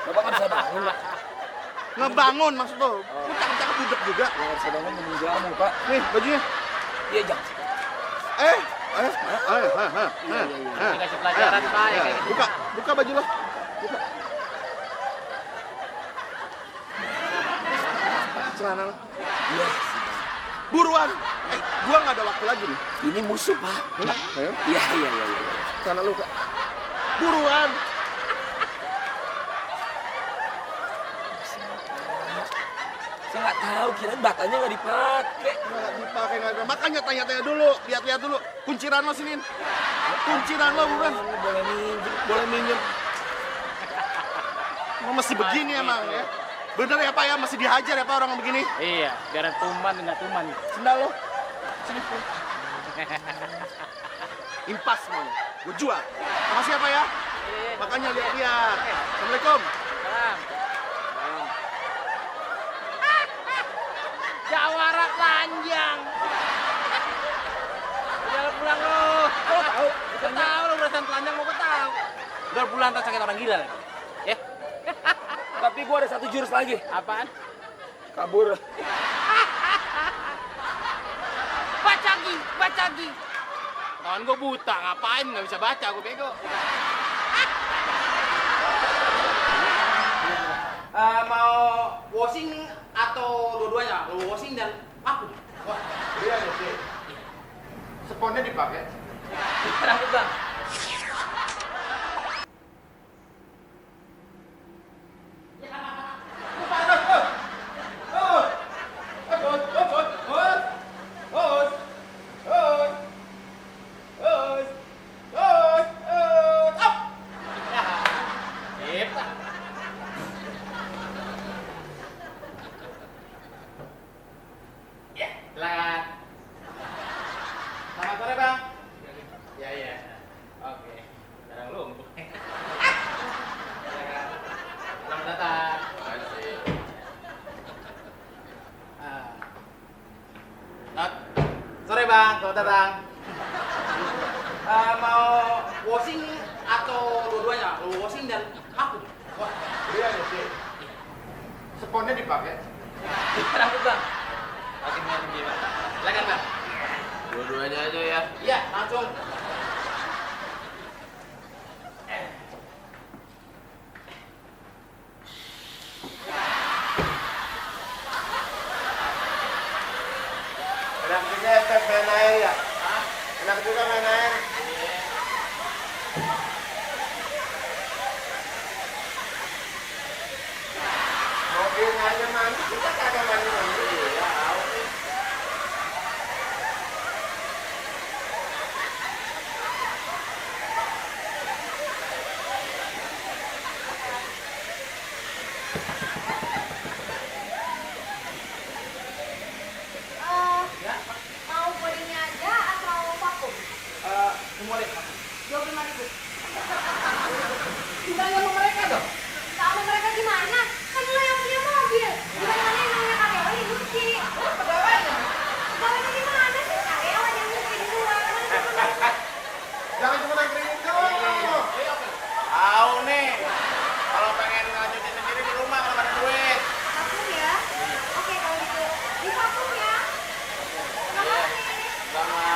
Bapak nggak bisa bangun, Pak. Ngebangun maksud lo. Lo cakep-cakep budek juga. Nggak bisa bangun menunggu jamu, Pak. Nih, bajunya. Iya, jangan. Dikasih pelajaran, Pak. Ya, kayak gitu. Buka baju lo. Buka. Celana lo. Iya. Buruan. Gua nggak ada waktu lagi nih. Ini musuh, Pak. Ayo. Iya. Celana lo, Kak. Buruan. Saya nggak tahu, kirain batanya nggak dipakai. Nggak dipakai, nggak ada. Makanya tanya-tanya dulu. Lihat-lihat dulu. Kunciran lo sini. Kunciran lo bukan. Boleh minjem. Emang mesti begini emang ya. Bener ya Pak ya, mesti dihajar ya Pak orang begini. Iya, biar tuman nggak tuman. Sendal lo. Sini. Impas semuanya. Gue jual. Makasih ya Pak ya. Makanya lihat-lihat. Assalamualaikum. Salam. Jawara panjang. Udah pulang lo. Lo tahu? Gue tahu lo berasan telanjang mau gue tahu. Udah pulang tak sakit orang gila lagi. Ya. Tapi gua ada satu jurus lagi. Apaan? Kabur. Baca lagi. Kawan gue buta, ngapain nggak bisa baca, gue bego. Mau washing atau dua-duanya? Washing dan aku. Wah, Iya, oke. Sponnya dipakai. rambut bang. Silakan. Selamat sore bang. Ya. Oke. Sekarang lu. Silakan. Selamat datang. Sore bang, selamat datang. Mau washing atau dua-duanya? Washing dan aku. Wah, Iya, oke. Sponnya dipakai. rambut bang. Oke, gimana? Silakan bang. Dua-duanya aja ya. Iya, langsung. Enak juga main air ya? Enak juga main air. Dianya mandi, kita kagak mandi-mandi. Ya, oke. Mau bodinya aja atau vakum? Semua deh. 25.000. Tinggalnya sama mereka dong. Sama mereka gimana? Kan lo yang punya mobil. Gimana yang namanya karyawan yang nyuci? Pegawainya. Pegawainya gimana sih? Karyawan yang nyuci di luar. Jangan cuma nangkringin doang. Tahu nih. Kalau pengen ngajutin sendiri di rumah kalau nggak ada duit. Vakum ya? Oke kalau gitu. Di vakum ya? Makasih. Sama.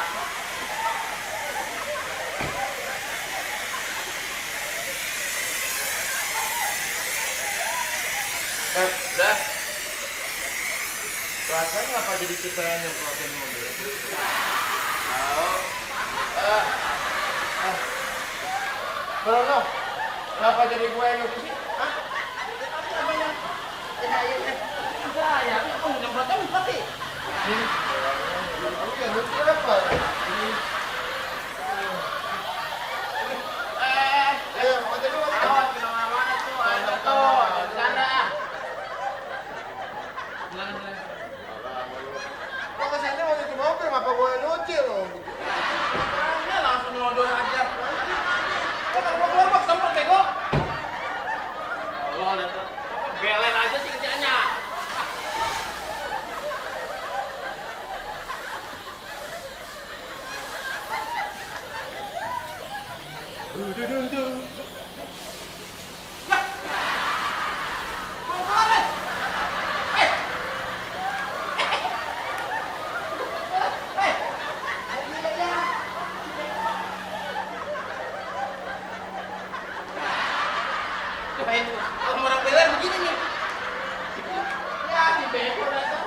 Udah. Rasanya apa jadi kita yang nyemprotin mobil? Bro, kenapa jadi gue yang nyuci sih? Hah? Apa yang? Ya, aku nyemprotnya mati. Lu yang lucu apa? Ayo, mati dulu. Awas, kemana-mana tuh. Ayo, tuh. Bercanda. Kok kesini mau nyuci mobil, ngapa gue yang nyuci lo? Ya, langsung nodong aja. Kok nggak keluar box semprot bego? Allah, lihat tuh. Belen aja sih kerjanya. Kalau orang belen begini nih. Ya, di bego dasar.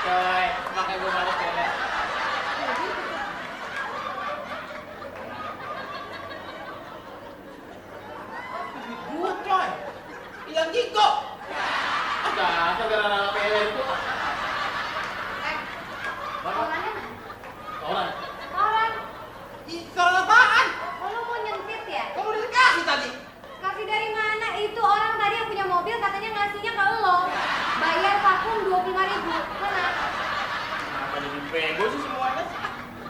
Coy, makanya gue males belen. Gue coy, hilang jiko. Ada gara-gara belen tuh. Korannya mana? Orang. Koran. Soal apaan? Oh, lo mau nyentit ya? Kamu udah dikasih tadi. Kasih dari mana? Itu orang tadi yang punya mobil katanya ngasihnya ke lo. Bayar vakum 25.000. Mana? Kenapa jadi bego sih semuanya?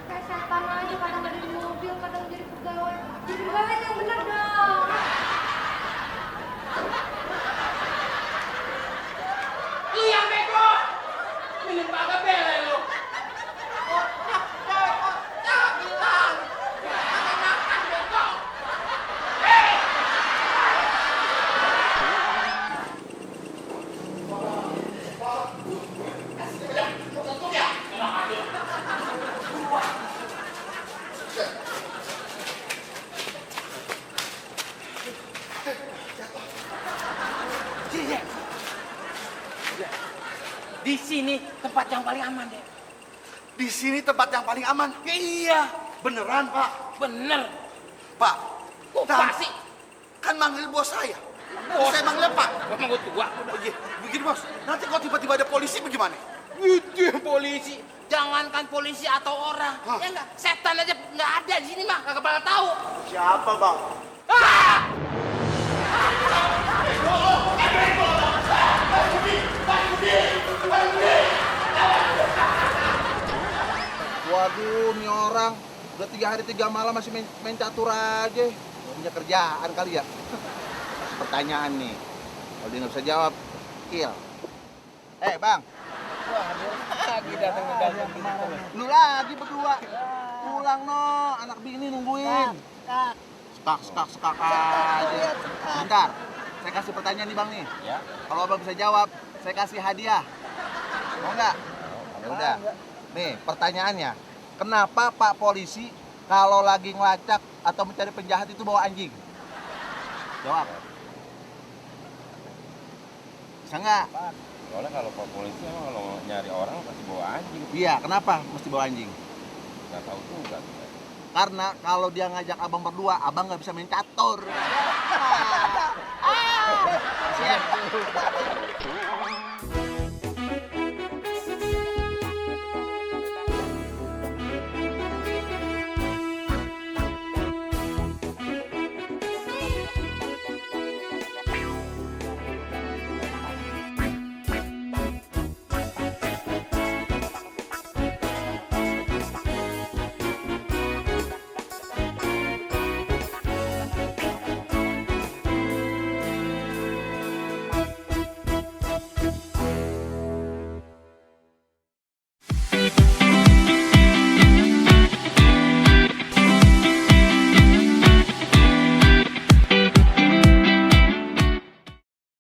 Kayak setan aja, kadang ada di mobil, kadang jadi pegawai. Jadi pegawai itu yang bener dong. Lu yang bego. Minum kagak belen lu. Jangan bilang. Makan makan bego. Di sini tempat yang paling aman deh. Di sini tempat yang paling aman. Iya, Beneran, Pak. bener. Pak. Kok Nah, pasti? kan manggil bos saya. Bos? Saya manggilnya Pak. Emang gue tua. Begini, Bos. Nanti kalau tiba-tiba ada polisi bagaimana? Itu polisi. Jangankan polisi atau orang. Hah? Ya enggak, setan aja nggak ada di sini mah, kagak bakal tahu. Siapa, Bang? Ah! Waduh, nih orang udah 3 hari 3 malam masih main catur aja. Nggak punya kerjaan kali ya. Pertanyaan nih, kalau dia nggak bisa jawab, kill. Bang. Lagi datang-datang. Lu lagi berdua. Pulang no, anak bini nungguin. Skak aja. Bentar, saya kasih pertanyaan nih Bang nih. Ya. Kalau Abang bisa jawab, saya kasih hadiah. Mau nggak? Ya udah. Nih, pertanyaannya. Kenapa Pak Polisi kalau lagi ngelacak atau mencari penjahat itu bawa anjing? Jawab. Bisa nggak? Soalnya kalau Pak Polisi emang kalau nyari orang pasti bawa anjing. Iya, kenapa mesti bawa anjing? Nggak tahu juga. Karena kalau dia ngajak abang berdua, abang nggak bisa main catur. Siap.